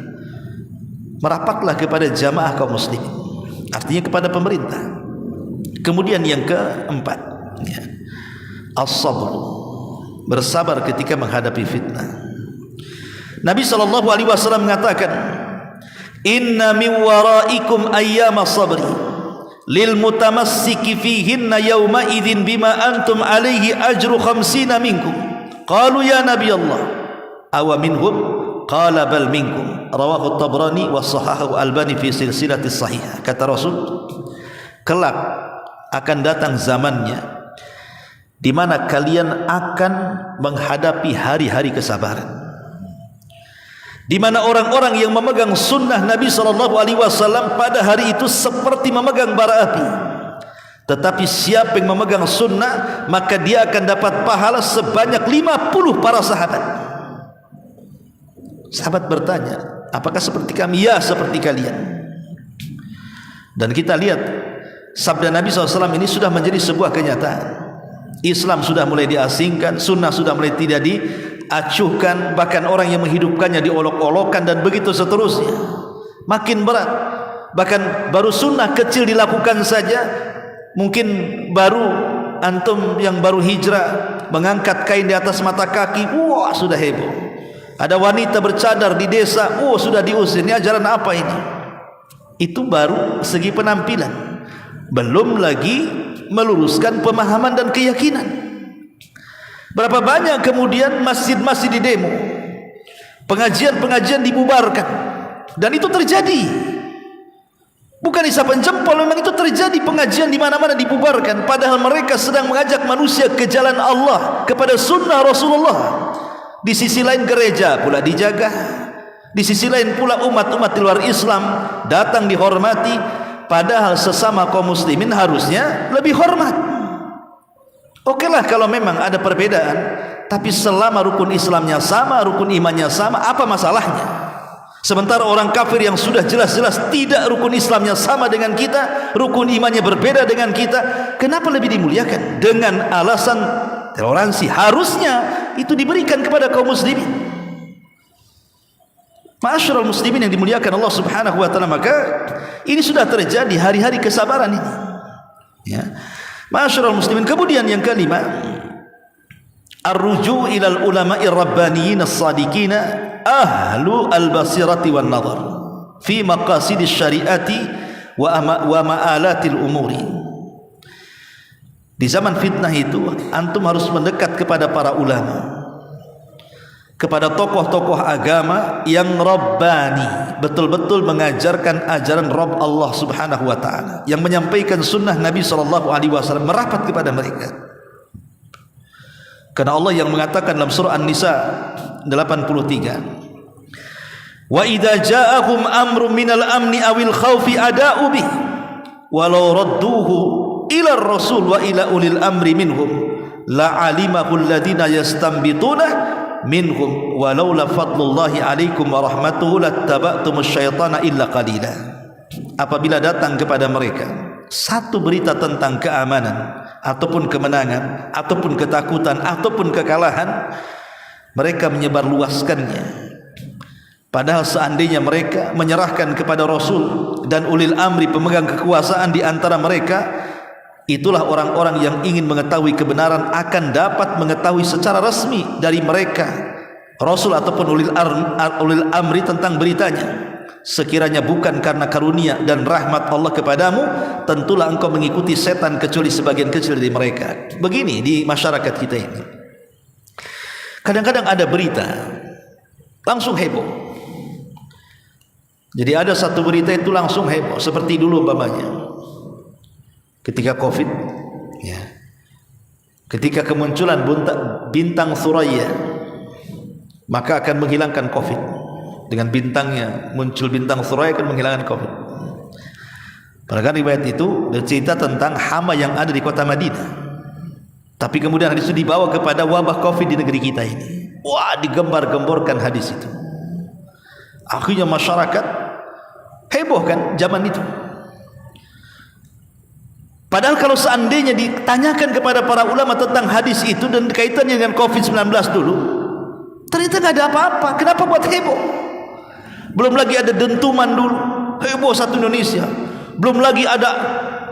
merapatlah kepada jamaah kaum muslimin, artinya kepada pemerintah. Kemudian yang keempat, ya, as-sabr, bersabar ketika menghadapi fitnah. Nabi SAW mengatakan, inna min waraikum ayyama sabri lil mutamassiki fihinna yawma idzin bima antum alaihi ajru 50 minkum. Qalu ya Nabi Allah, awa minhum? Qala bal minkum. Rawahu Tabrani wa sahahahu Albani fi silsilati sahihah. Kata Rasul, kelak akan datang zamannya di mana kalian akan menghadapi hari-hari kesabaran, di mana orang-orang yang memegang sunnah Nabi SAW pada hari itu seperti memegang bara api. Tetapi siapa yang memegang sunnah, maka dia akan dapat pahala sebanyak 50 para sahabat. Sahabat bertanya, apakah seperti kami? Ya, seperti kalian. Dan kita lihat sabda Nabi SAW ini sudah menjadi sebuah kenyataan. Islam sudah mulai diasingkan, sunnah sudah mulai tidak diacuhkan, bahkan orang yang menghidupkannya diolok-olokkan, dan begitu seterusnya. Makin berat. Bahkan baru sunnah kecil dilakukan saja, mungkin baru antum yang baru hijrah mengangkat kain di atas mata kaki, wah sudah heboh. Ada wanita bercadar di desa, oh sudah diusir. Ini ajaran apa ini? Itu baru segi penampilan, belum lagi meluruskan pemahaman dan keyakinan. Berapa banyak kemudian masjid-masjid di demo, pengajian-pengajian dibubarkan, dan itu terjadi. Bukan isapan jempol, memang itu terjadi. Pengajian di mana-mana dibubarkan, padahal mereka sedang mengajak manusia ke jalan Allah, kepada sunnah Rasulullah. Di sisi lain gereja pula dijaga, di sisi lain pula umat-umat di luar Islam datang dihormati. Padahal sesama kaum muslimin harusnya lebih hormat. Okelah kalau memang ada perbedaan, tapi selama rukun Islamnya sama, rukun imannya sama, apa masalahnya? Sementara orang kafir yang sudah jelas-jelas tidak rukun Islamnya sama dengan kita, rukun imannya berbeda dengan kita, kenapa lebih dimuliakan? Dengan alasan toleransi, harusnya itu diberikan kepada kaum muslimin. Ma'asyiral muslimin yang dimuliakan Allah Subhanahu wa taala, maka ini sudah terjadi hari-hari kesabaran ini. Ya. Ma'asyiral muslimin, kemudian yang kelima, ar-ruju' ilal ulama'i rabbaniyin as-sadiqin ahlu al-basirati wan nazar fi maqasidis syariati wa ma'alatil umuri. Di zaman fitnah itu antum harus mendekat kepada para ulama, kepada tokoh-tokoh agama yang rabbani, betul-betul mengajarkan ajaran Rabb Allah Subhanahu wa taala, yang menyampaikan sunnah Nabi SAW, merapat kepada mereka. Karena Allah yang mengatakan dalam surah An-Nisa 83, wa idza ja'ahum amrun minal amni awil khaufi ada'u bih walau radduhu ila ar-rasul wa ila ulil amri minhum la alimahu alladhina yastanbituna minhum walaula fadlullahi alaikum wa rahmatuhu lattaba'tumus syaitana illa qalila. Apabila datang kepada mereka satu berita tentang keamanan ataupun kemenangan, ataupun ketakutan, ataupun kekalahan, mereka menyebarluaskannya. Padahal seandainya mereka menyerahkan kepada Rasul dan ulil amri pemegang kekuasaan di antara mereka, itulah orang-orang yang ingin mengetahui kebenaran akan dapat mengetahui secara resmi dari mereka, Rasul ataupun ulil amri, tentang beritanya. Sekiranya bukan karena karunia dan rahmat Allah kepadamu, tentulah engkau mengikuti setan kecuali sebagian kecil dari mereka. Begini di masyarakat kita ini, kadang-kadang ada berita langsung heboh. Jadi ada satu berita itu langsung heboh, seperti dulu umpamanya ketika Covid, ya, ketika kemunculan bintang Suraya, maka akan menghilangkan Covid. Dengan bintangnya muncul bintang Suraya akan menghilangkan Covid. Padahal riwayat itu bercerita tentang hama yang ada di kota Madinah, tapi kemudian hadis itu dibawa kepada wabah Covid di negeri kita ini. Wah, digembar-gemborkan hadis itu. Akhirnya masyarakat heboh kan zaman itu. Padahal kalau seandainya ditanyakan kepada para ulama tentang hadis itu dan kaitannya dengan COVID-19 dulu, ternyata nggak ada apa-apa. Kenapa buat heboh? Belum lagi ada dentuman dulu, heboh satu Indonesia. Belum lagi ada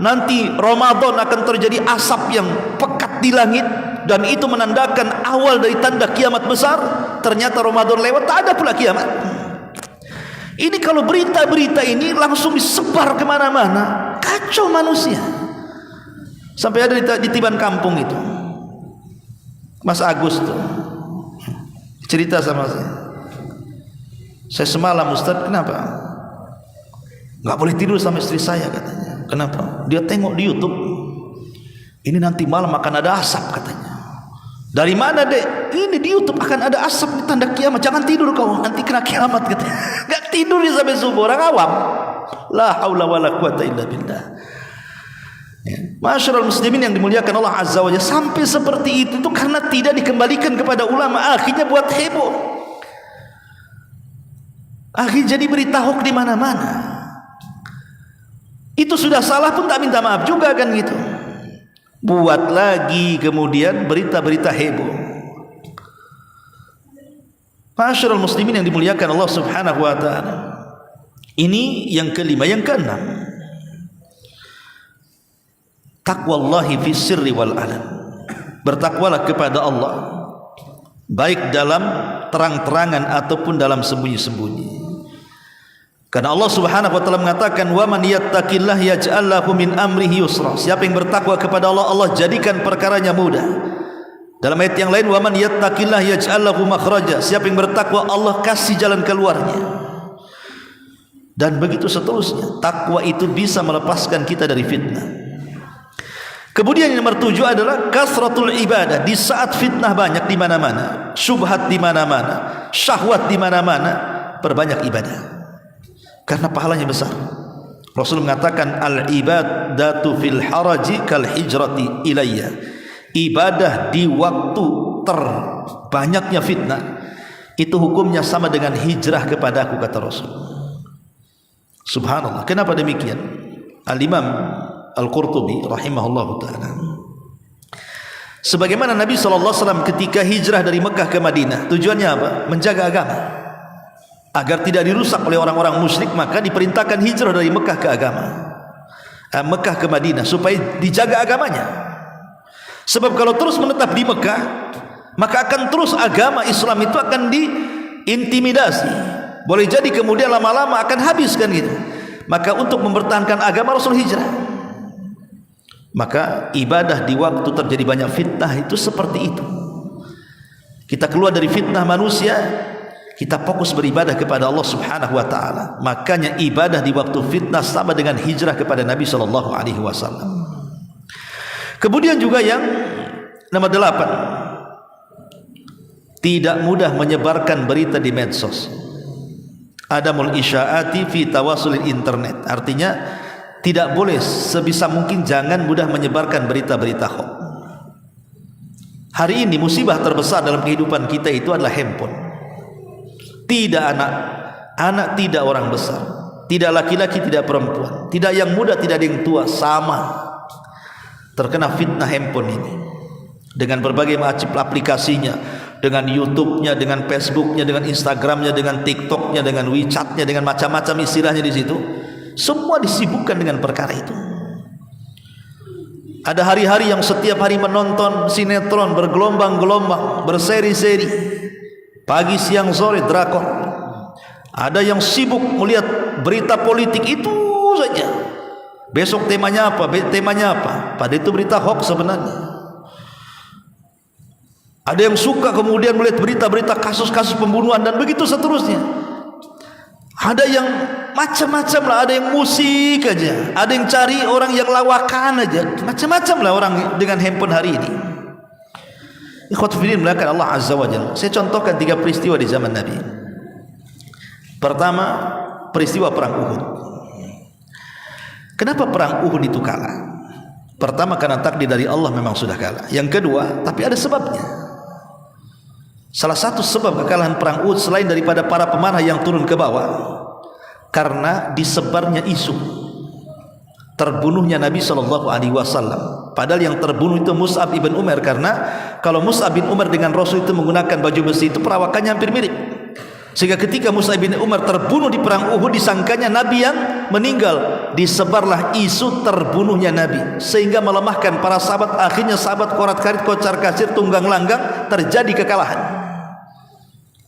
nanti Ramadan akan terjadi asap yang pekat di langit, dan itu menandakan awal dari tanda kiamat besar. Ternyata Ramadan lewat, tak ada pula kiamat. Ini kalau berita-berita ini langsung disebar kemana-mana, kacau manusia. Sampai ada di Tiban Kampung itu, Mas Agus tuh cerita sama saya semalam, Ustaz, kenapa nggak boleh tidur sama istri saya, katanya. Kenapa? Dia tengok di YouTube, ini nanti malam akan ada asap, katanya. Dari mana, Dek? Ini di YouTube akan ada asap, tanda kiamat. Jangan tidur kau, nanti kena kiamat, katanya. Gak tidur dia sampai subuh. Orang awam. La haula wala quwata illa billah. Ya. Masyarul muslimin yang dimuliakan Allah Azza wa Jalla, sampai seperti itu tuh karena tidak dikembalikan kepada ulama, akhirnya buat heboh. Akhirnya jadi berita hoax di mana-mana. Itu sudah salah pun tak minta maaf juga kan gitu. Buat lagi kemudian berita-berita heboh. Masyarul muslimin yang dimuliakan Allah Subhanahu wa taala. Ini yang kelima. Yang keenam, taqwallahi fi sirri wal alan. Bertakwalah kepada Allah, baik dalam terang-terangan ataupun dalam sembunyi-sembunyi. Karena Allah Subhanahu wa taala mengatakan, "Wa man yattaqillah yaj'al lahu min amrihi yusra." Siapa yang bertakwa kepada Allah, Allah jadikan perkaranya mudah. Dalam ayat yang lain, "Wa man yattaqillah yaj'al lahu makhraja." Siapa yang bertakwa, Allah kasih jalan keluarnya. Dan begitu seterusnya. Takwa itu bisa melepaskan kita dari fitnah. Kemudian yang nomor 7 adalah kasratul ibadah. Di saat fitnah banyak di mana-mana, syubhat di mana-mana, syahwat di mana-mana, perbanyak ibadah. Karena pahalanya besar. Rasul mengatakan, al-ibadatu fil haraji kal hijrati ilayya. Ibadah di waktu terbanyaknya fitnah, itu hukumnya sama dengan hijrah kepadaku, kata Rasul. Subhanallah. Kenapa demikian? Al-Imam Al-Qurtubi rahimahullahu ta'ala, sebagaimana Nabi SAW ketika hijrah dari Mekah ke Madinah, tujuannya apa? Menjaga agama agar tidak dirusak oleh orang-orang musyrik, maka diperintahkan hijrah dari Mekah ke Mekah ke Madinah supaya dijaga agamanya. Sebab kalau terus menetap di Mekah, maka akan terus agama Islam itu akan diintimidasi. Boleh jadi kemudian lama-lama akan habis kan gitu. Maka untuk mempertahankan agama, Rasul hijrah. Maka ibadah di waktu terjadi banyak fitnah itu seperti itu. Kita keluar dari fitnah manusia, kita fokus beribadah kepada Allah Subhanahu wa taala. Makanya ibadah di waktu fitnah sama dengan hijrah kepada Nabi sallallahu alaihi wasallam. Kemudian juga yang nomor 8, tidak mudah menyebarkan berita di medsos. Adamul isya'ati fi tawasul internet. Artinya tidak boleh, sebisa mungkin jangan mudah menyebarkan berita-berita hoax. Hari ini musibah terbesar dalam kehidupan kita itu adalah handphone. Tidak anak tidak orang besar, tidak laki-laki tidak perempuan, tidak yang muda tidak yang tua, sama. terkena fitnah handphone ini dengan berbagai macam aplikasinya, dengan YouTube-nya, dengan Facebook-nya, dengan Instagram-nya, dengan TikTok-nya, dengan WeChat-nya, dengan macam-macam istilahnya di situ. Semua disibukkan dengan perkara itu. Ada hari-hari yang setiap hari menonton sinetron bergelombang-gelombang, berseri-seri, pagi, siang, sore, drakor. Ada yang sibuk melihat berita politik itu saja. Besok temanya apa? Temanya apa? Pada itu berita hoax sebenarnya. Ada yang suka kemudian melihat berita-berita kasus-kasus pembunuhan dan begitu seterusnya. Ada yang macam-macam lah, ada yang musik aja, ada yang cari orang yang lawakan aja, macam-macam lah orang dengan handphone hari ini. Ikhwat fillah melakukan Allah Azza wa Jalla. Saya contohkan 3 peristiwa di zaman Nabi. Pertama, peristiwa perang Uhud. Kenapa perang Uhud itu kalah? Pertama, karena takdir dari Allah memang sudah kalah. Yang kedua, tapi ada sebabnya. Salah satu sebab kekalahan perang Uhud selain daripada para pemanah yang turun ke bawah, karena disebarnya isu terbunuhnya Nabi SAW. Padahal yang terbunuh itu Mus'ab ibn Umar, karena kalau Mus'ab bin Umar dengan Rasul itu menggunakan baju besi itu perawakannya hampir mirip. Sehingga ketika Mus'ab bin Umar terbunuh di perang Uhud, disangkanya Nabi yang meninggal. Disebarlah isu terbunuhnya Nabi, sehingga melemahkan para sahabat. Akhirnya sahabat korat-karit, kocar-kacir, tunggang langgang, terjadi kekalahan.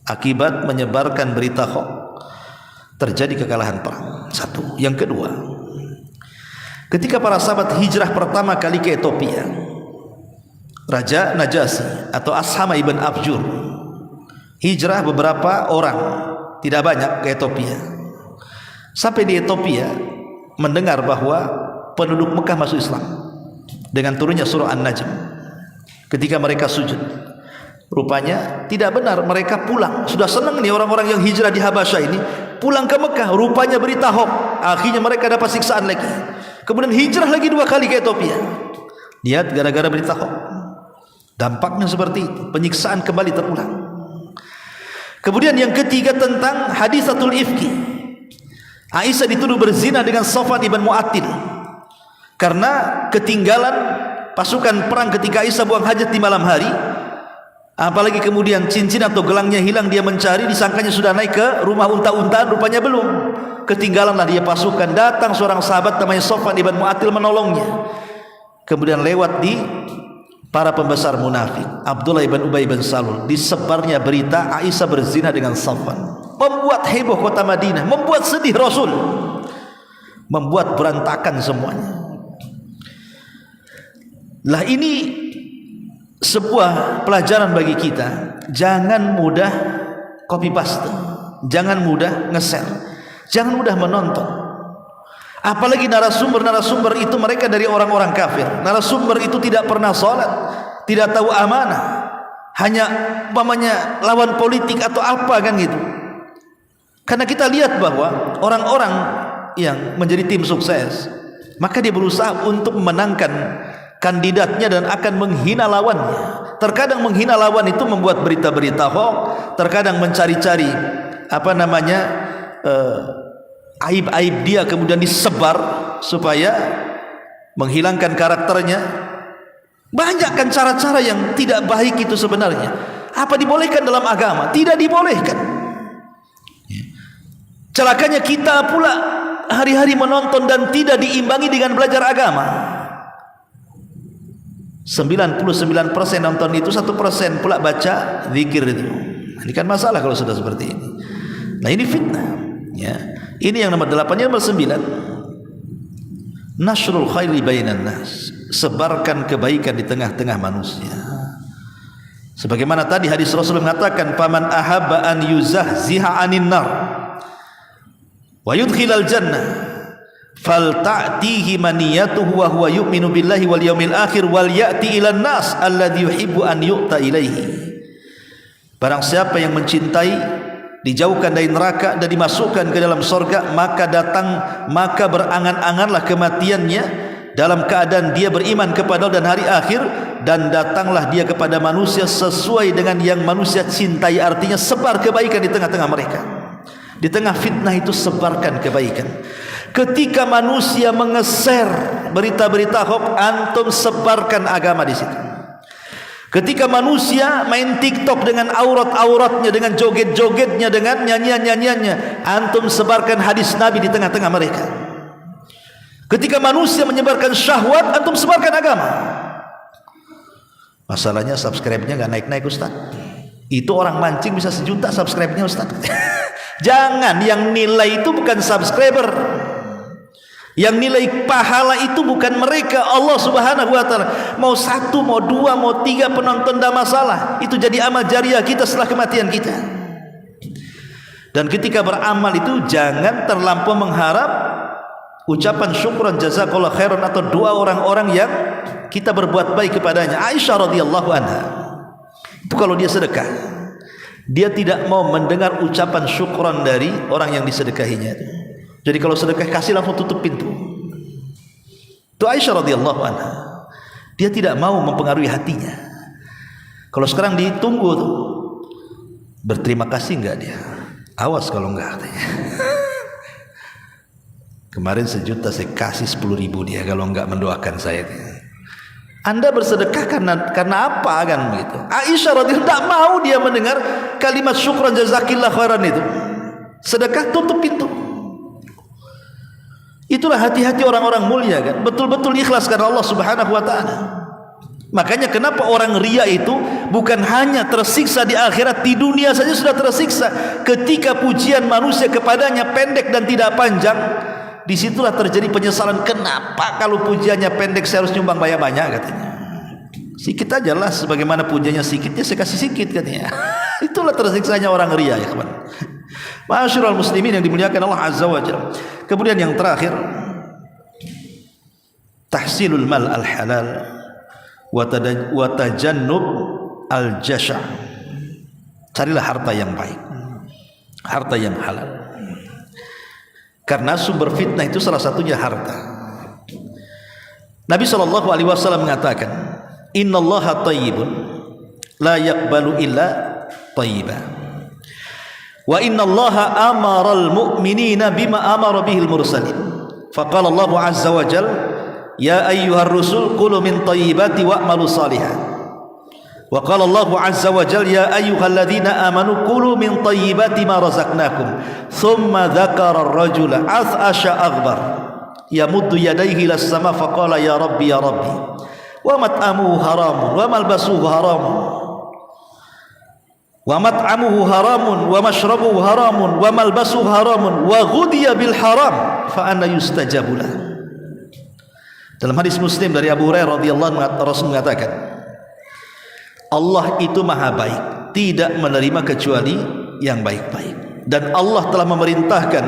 Akibat menyebarkan berita hoax, terjadi kekalahan perang. Satu. Yang kedua, ketika para sahabat hijrah pertama kali ke Ethiopia, Raja Najasyi atau Ashama ibn Abjur hijrah beberapa orang, tidak banyak, ke Ethiopia. Sampai di Ethiopia mendengar bahwa penduduk Mekah masuk Islam dengan turunnya surah An-Najm. Ketika mereka sujud, rupanya tidak benar, mereka pulang. Sudah senang nih orang-orang yang hijrah di Habasyah ini pulang ke Mekah, rupanya berita hoax. Akhirnya mereka dapat siksaan lagi. Kemudian hijrah lagi 2 kali ke Ethiopia. Lihat, gara-gara berita hoax. Dampaknya seperti itu, penyiksaan kembali terulang. Kemudian yang ketiga tentang hadisatul ifki. Aisyah dituduh berzina dengan Safwan ibn Mu'attil karena ketinggalan pasukan perang ketika Aisyah buang hajat di malam hari. Apalagi kemudian cincin atau gelangnya hilang, dia mencari, disangkanya sudah naik ke rumah unta-untaan, rupanya belum. Ketinggalanlah dia pasukan. Datang seorang sahabat namanya Safwan ibn Mu'attil menolongnya. Kemudian lewat di para pembesar munafik, Abdullah ibn Ubay bin Salul, disebarnya berita Aisyah berzina dengan Safwan. Membuat heboh kota Madinah, membuat sedih Rasul, membuat berantakan semuanya. Lah ini sebuah pelajaran bagi kita. Jangan mudah copy paste, jangan mudah nge-share, jangan mudah menonton. Apalagi narasumber-narasumber itu mereka dari orang-orang kafir. Narasumber itu tidak pernah sholat, tidak tahu amanah, hanya umpamanya lawan politik atau apa kan gitu. Karena kita lihat bahwa orang-orang yang menjadi tim sukses, maka dia berusaha untuk memenangkan kandidatnya dan akan menghina lawannya. Terkadang menghina lawan itu membuat berita-berita hoax, terkadang mencari-cari aib-aib dia kemudian disebar supaya menghilangkan karakternya. Banyak kan cara-cara yang tidak baik itu sebenarnya. Apa dibolehkan dalam agama? Tidak dibolehkan. Celakanya kita pula hari-hari menonton dan tidak diimbangi dengan belajar agama. 99% nonton itu, 1% pula baca zikir itu. Ini kan masalah kalau sudah seperti ini. Nah ini fitnah ya. Ini yang nomor 8. Yang nomor 9, nasrul khairi bainan nas, sebarkan kebaikan di tengah-tengah manusia. Sebagaimana tadi hadis Rasul mengatakan, faman ahabba an yuzahziha 'anil nar wa yudkhilal jannah falta'tihi maniyatuhu wa huwa yu'minu billahi wal yawmil akhir wal ya'ti ilan nas alladhi yuhibbu an yu'ta ilaihi. Barang siapa yang mencintai dijauhkan dari neraka dan dimasukkan ke dalam surga, maka berangan-anganlah kematiannya dalam keadaan dia beriman kepada Allah dan hari akhir, dan datanglah dia kepada manusia sesuai dengan yang manusia cintai. Artinya sebar kebaikan di tengah-tengah mereka. Di tengah fitnah itu sebarkan kebaikan. Ketika manusia mengeser berita-berita hoax, antum sebarkan agama di situ. Ketika manusia main TikTok dengan aurat-auratnya, dengan joget-jogetnya, dengan nyanyian-nyanyiannya, antum sebarkan hadis Nabi di tengah-tengah mereka. Ketika manusia menyebarkan syahwat, antum sebarkan agama. Masalahnya subscribe-nya gak naik-naik Ustaz. Itu orang mancing bisa 1 juta subscribe-nya Ustaz. Jangan, yang nilai itu bukan subscriber. Yang nilai pahala itu bukan mereka, Allah Subhanahu wa ta'ala. Mau 1, mau 2, mau 3 penonton tidak masalah. Itu jadi amal jariah kita setelah kematian kita. Dan ketika beramal itu jangan terlampau mengharap ucapan syukran jazakallah khairan atau doa orang-orang yang kita berbuat baik kepadanya. Aisyah radhiyallahu anha itu kalau dia sedekah, dia tidak mau mendengar ucapan syukran dari orang yang disedekahinya itu. Jadi kalau sedekah kasih langsung tutup pintu. Itu Aisyah radhiyallahu anha. Dia tidak mau mempengaruhi hatinya. Kalau sekarang ditunggu tuh, berterima kasih enggak dia? Awas kalau enggak katanya. Kemarin 1 juta saya kasih 10.000 dia kalau enggak mendoakan saya. Anda bersedekah karena apa kan begitu? Aisyah radhiyallahu tidak mau dia mendengar kalimat syukran jazakillah khairan itu. Sedekah tutup pintu. Itulah hati-hati orang-orang mulia kan, betul-betul ikhlas karena Allah Subhanahu wa ta'ala. Makanya kenapa orang ria itu bukan hanya tersiksa di akhirat, di dunia saja sudah tersiksa. Ketika pujian manusia kepadanya pendek dan tidak panjang, disitulah terjadi penyesalan. Kenapa kalau pujiannya pendek saya harus nyumbang banyak-banyak katanya. Sikit aja lah, sebagaimana pujiannya sikitnya saya kasih sikit katanya. Itulah tersiksanya orang ria ya kawan. Ma'asyiral muslimin yang dimuliakan Allah Azza wa Jalla. Kemudian yang terakhir, tahsilul mal al halal wa tajannub al jasha. Carilah harta yang baik, harta yang halal. Karena sumber fitnah itu salah satunya harta. Nabi SAW mengatakan, innallaha thayyibun la yaqbalu illa thayyiban. Wa innallaha amaral mu'minina bima amara bihil mursalin. Faqala Allah azza wa jalla, ya ayyuhar rusul kulu min thayyibati wa'malu salihan. Wa qala Allah azza wa jalla, ya ayyuhalladzina amanu kulu min thayyibati ma razaqnakum. Thumma dzakara ar-rajula ath'asha aghbar yamuddu yadayhi ila as-sama faqala ya rabbi wa mat'amuhu haramun wa malbasuhu haramun wa mat'amuhu haramun wa mashrabuhu haramun wa malbasuhu haramun wa ghudiya bil haram fa anna yustajabu lah. Dalam hadis Muslim dari Abu Hurairah radhiyallahu anhu, Rasul mengatakan, Allah itu maha baik, tidak menerima kecuali yang baik-baik. Dan Allah telah memerintahkan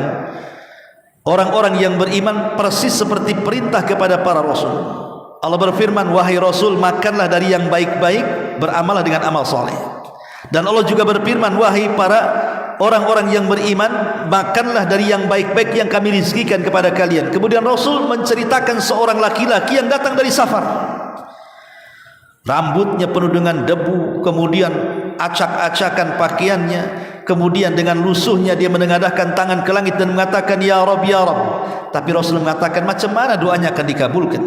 orang-orang yang beriman persis seperti perintah kepada para rasul. Allah berfirman, wahai Rasul, makanlah dari yang baik-baik, beramallah dengan amal soleh. Dan Allah juga berfirman, wahai para orang-orang yang beriman, makanlah dari yang baik-baik yang kami rizkikan kepada kalian. Kemudian Rasul menceritakan seorang laki-laki yang datang dari safar. Rambutnya penuh dengan debu, kemudian acak-acakan pakaiannya, kemudian dengan lusuhnya dia menengadahkan tangan ke langit dan mengatakan, ya Rabb, ya Rabb. Tapi Rasul mengatakan, macam mana doanya akan dikabulkan?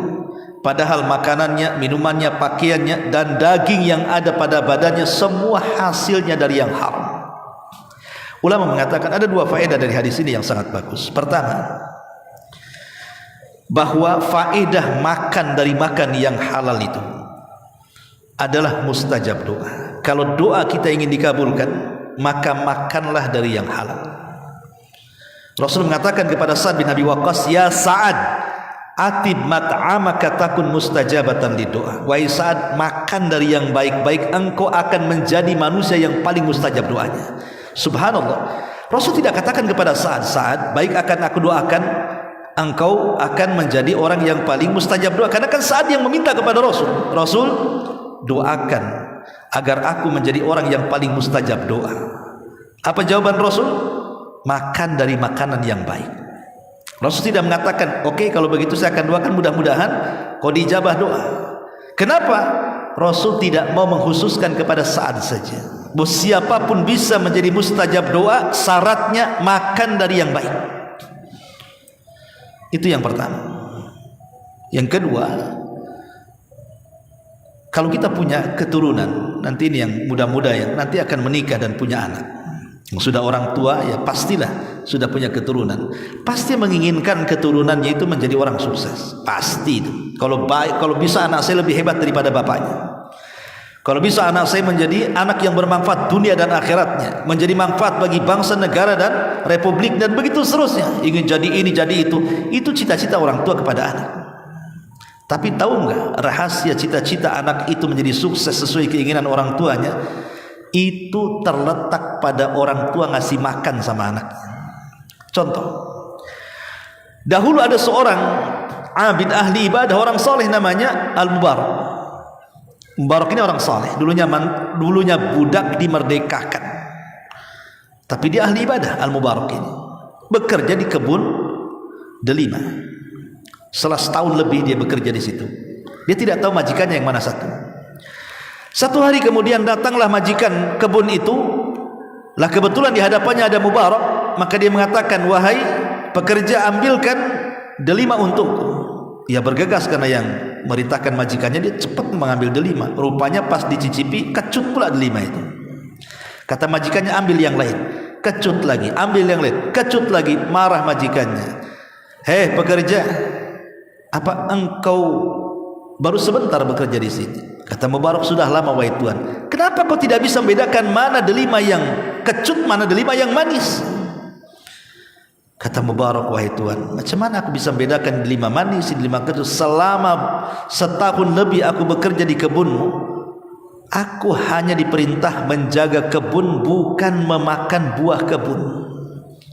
Padahal makanannya, minumannya, pakaiannya dan daging yang ada pada badannya semua hasilnya dari yang haram. Ulama mengatakan ada 2 faedah dari hadis ini yang sangat bagus. Pertama, bahwa faedah makan dari makan yang halal itu adalah mustajab doa. Kalau doa kita ingin dikabulkan, maka makanlah dari yang halal. Rasul mengatakan kepada Sa'ad bin Abi Waqqas, ya Sa'ad, atib mat'amaka takun mustajabatan lidoa. Wahai Sa'ad, makan dari yang baik-baik, engkau akan menjadi manusia yang paling mustajab doanya. Subhanallah. Rasul tidak katakan kepada Sa'ad, Sa'ad, baik akan aku doakan, engkau akan menjadi orang yang paling mustajab doa. Karena kan Sa'ad yang meminta kepada Rasul, Rasul, doakan agar aku menjadi orang yang paling mustajab doa. Apa jawaban Rasul? Makan dari makanan yang baik. Rasul tidak mengatakan, oke, kalau begitu saya akan doakan, mudah-mudahan kau dijabah doa. Kenapa? Rasul tidak mau mengkhususkan kepada Sa'ad saja. Bahwa siapapun bisa menjadi mustajab doa, syaratnya makan dari yang baik. Itu yang pertama. Yang kedua, kalau kita punya keturunan, nanti ini yang muda-muda yang nanti akan menikah dan punya anak, yang sudah orang tua, ya pastilah sudah punya keturunan, pasti menginginkan keturunannya itu menjadi orang sukses, pasti itu. Kalau baik, kalau bisa anak saya lebih hebat daripada bapaknya, kalau bisa anak saya menjadi anak yang bermanfaat dunia dan akhiratnya, menjadi manfaat bagi bangsa, negara dan republik dan begitu seterusnya, ingin jadi ini jadi itu cita-cita orang tua kepada anak. Tapi tahu enggak rahasia cita-cita anak itu menjadi sukses sesuai keinginan orang tuanya? Itu terletak pada orang tua ngasih makan sama anaknya. Contoh, dahulu ada seorang abid ahli ibadah, orang soleh namanya Al-Mubarak. Mubarak ini orang soleh, dulunya budak dimerdekakan, tapi dia ahli ibadah. Al-Mubarak ini bekerja di kebun delima. Setelah setahun lebih dia bekerja di situ. Dia tidak tahu majikannya yang mana satu. Satu hari kemudian datanglah majikan kebun itu. Lah kebetulan di hadapannya ada Mubarak. Maka dia mengatakan, wahai pekerja, ambilkan delima untukku. Ia bergegas karena yang merintahkan majikannya, dia cepat mengambil delima. Rupanya pas dicicipi, kecut pula delima itu. Kata majikannya, ambil yang lain. Kecut lagi, ambil yang lain. Kecut lagi, marah majikannya. Hei pekerja, apa engkau baru sebentar bekerja di sini? Kata Mubarak, sudah lama wahai Tuhan. Kenapa kau tidak bisa membedakan mana delima yang kecut, mana delima yang manis? Kata Mubarak, wahai Tuhan, macam mana aku bisa membedakan delima manis, delima kecut? Selama setahun lebih aku bekerja di kebunmu, aku hanya diperintah menjaga kebun, bukan memakan buah kebun.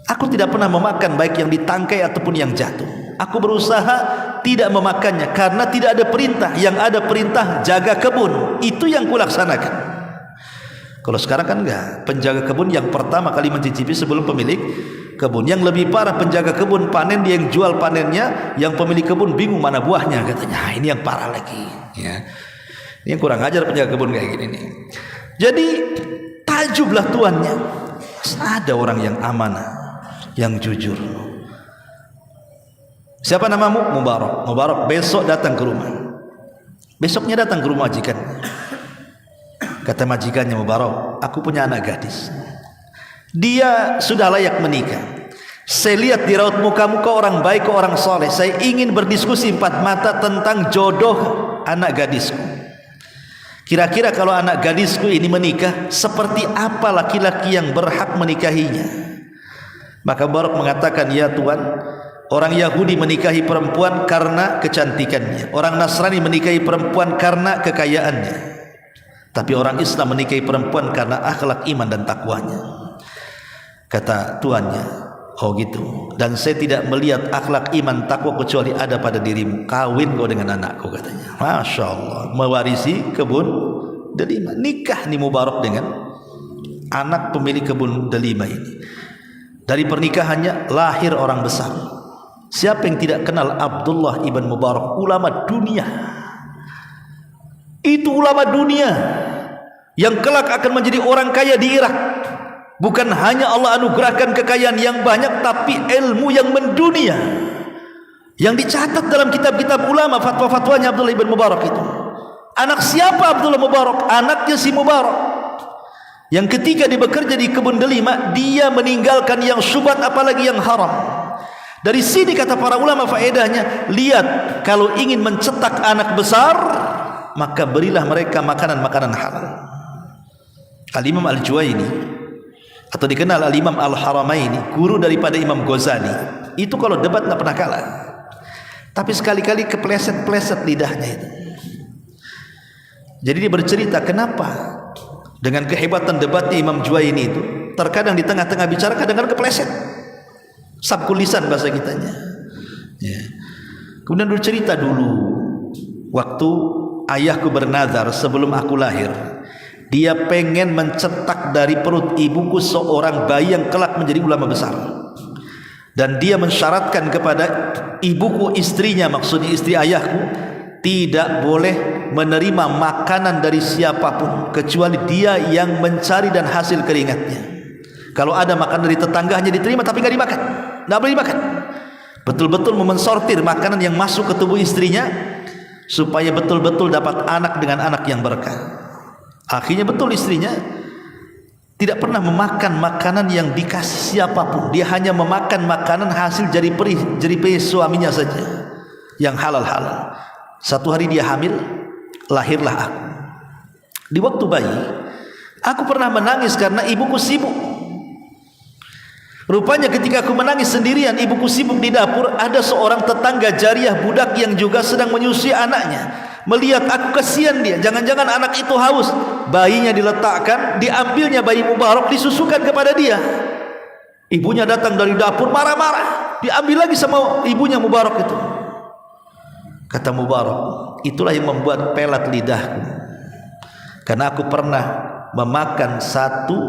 Aku tidak pernah memakan baik yang ditangkai ataupun yang jatuh. Aku berusaha tidak memakannya karena tidak ada perintah. Yang ada perintah jaga kebun, itu yang kulaksanakan. Kalau sekarang kan enggak. Penjaga kebun yang pertama kali mencicipi sebelum pemilik kebun. Yang lebih parah, penjaga kebun panen, dia yang jual panennya, yang pemilik kebun bingung mana buahnya katanya. Ini yang parah lagi ya. Ini yang kurang ajar penjaga kebun kayak gini nih. Jadi tajublah tuannya. Ada orang yang amanah, yang jujur. Siapa namamu? Mubarak. Mubarak besok datang ke rumah. Besoknya datang ke rumah majikan. Kata majikannya, Mubarak, aku punya anak gadis. Dia sudah layak menikah. Saya lihat di raut mukamu, kau orang baik, kau orang soleh. Saya ingin berdiskusi empat mata tentang jodoh anak gadisku. Kira-kira kalau anak gadisku ini menikah, seperti apa laki-laki yang berhak menikahinya? Maka Mubarak mengatakan, ya Tuhan, orang Yahudi menikahi perempuan karena kecantikannya, orang Nasrani menikahi perempuan karena kekayaannya, tapi orang Islam menikahi perempuan karena akhlak, iman dan takwanya. Kata tuannya, oh gitu, dan saya tidak melihat akhlak, iman, takwa kecuali ada pada dirimu. Kawin kau dengan anakku, katanya. Masya Allah, mewarisi kebun delima. Nikah nih Mubarak dengan anak pemilik kebun delima ini. Dari pernikahannya lahir orang besar. Siapa yang tidak kenal Abdullah ibn Mubarak? Ulama dunia. Itu ulama dunia yang kelak akan menjadi orang kaya di Irak. Bukan hanya Allah anugerahkan kekayaan yang banyak, tapi ilmu yang mendunia, yang dicatat dalam kitab-kitab ulama, fatwa-fatwanya Abdullah ibn Mubarak itu. Anak siapa Abdullah Mubarak? Anaknya si Mubarak, yang ketika dia bekerja di kebun delima, dia meninggalkan yang syubhat apalagi yang haram. Dari sini kata para ulama faedahnya, lihat, kalau ingin mencetak anak besar, maka berilah mereka makanan-makanan halal. Al-Imam Al-Juwaini, atau dikenal Al-Imam Al-Haramaini, guru daripada Imam Ghazali, itu kalau debat tidak pernah kalah. Tapi sekali-kali kepleset-pleset lidahnya itu. Jadi dia bercerita kenapa dengan kehebatan debatnya Imam Juwaini itu, terkadang di tengah-tengah bicara kadang-kadang kepleset. Sabkul lisan bahasa kitanya ya. Kemudian bercerita dulu waktu ayahku bernazar sebelum aku lahir, dia pengen mencetak dari perut ibuku seorang bayi yang kelak menjadi ulama besar. Dan dia mensyaratkan kepada ibuku, istrinya, maksudnya istri ayahku, tidak boleh menerima makanan dari siapapun kecuali dia yang mencari dan hasil keringatnya. Kalau ada makanan dari tetangganya diterima, tapi nggak dimakan, nggak boleh dimakan. betul-betul memensortir makanan yang masuk ke tubuh istrinya supaya betul-betul dapat anak dengan anak yang berkah. Akhirnya betul istrinya tidak pernah memakan makanan yang dikasih siapapun. Dia hanya memakan makanan hasil jeripaya suaminya saja yang halal-halal. Satu hari dia hamil, lahirlah aku. Di waktu bayi, aku pernah menangis karena ibuku sibuk. Rupanya ketika aku menangis sendirian, ibuku sibuk di dapur, ada seorang tetangga jariah budak yang juga sedang menyusui anaknya. Melihat aku, kasihan dia, jangan-jangan anak itu haus. Bayinya diletakkan, diambilnya bayi Mubarak, disusukan kepada dia. Ibunya datang dari dapur marah-marah, diambil lagi sama ibunya Mubarak itu. Kata Mubarak, itulah yang membuat pelat lidahku, karena aku pernah memakan satu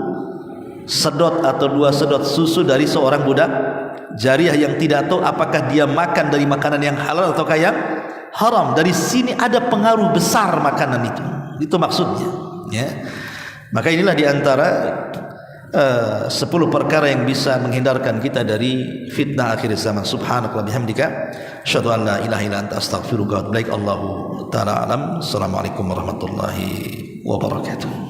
sedot atau 2 sedot susu dari seorang budak jariah yang tidak tahu apakah dia makan dari makanan yang halal atau yang haram. Dari sini ada pengaruh besar makanan itu maksudnya, ya. Maka inilah diantara 10 perkara yang bisa menghindarkan kita dari fitnah akhir zaman. Subhanakallah bihamdika asyhadu an la ilaha illa anta astaghfiruka wa atubu ilaik. Allahu ta'ala alam. Assalamualaikum warahmatullahi wabarakatuh.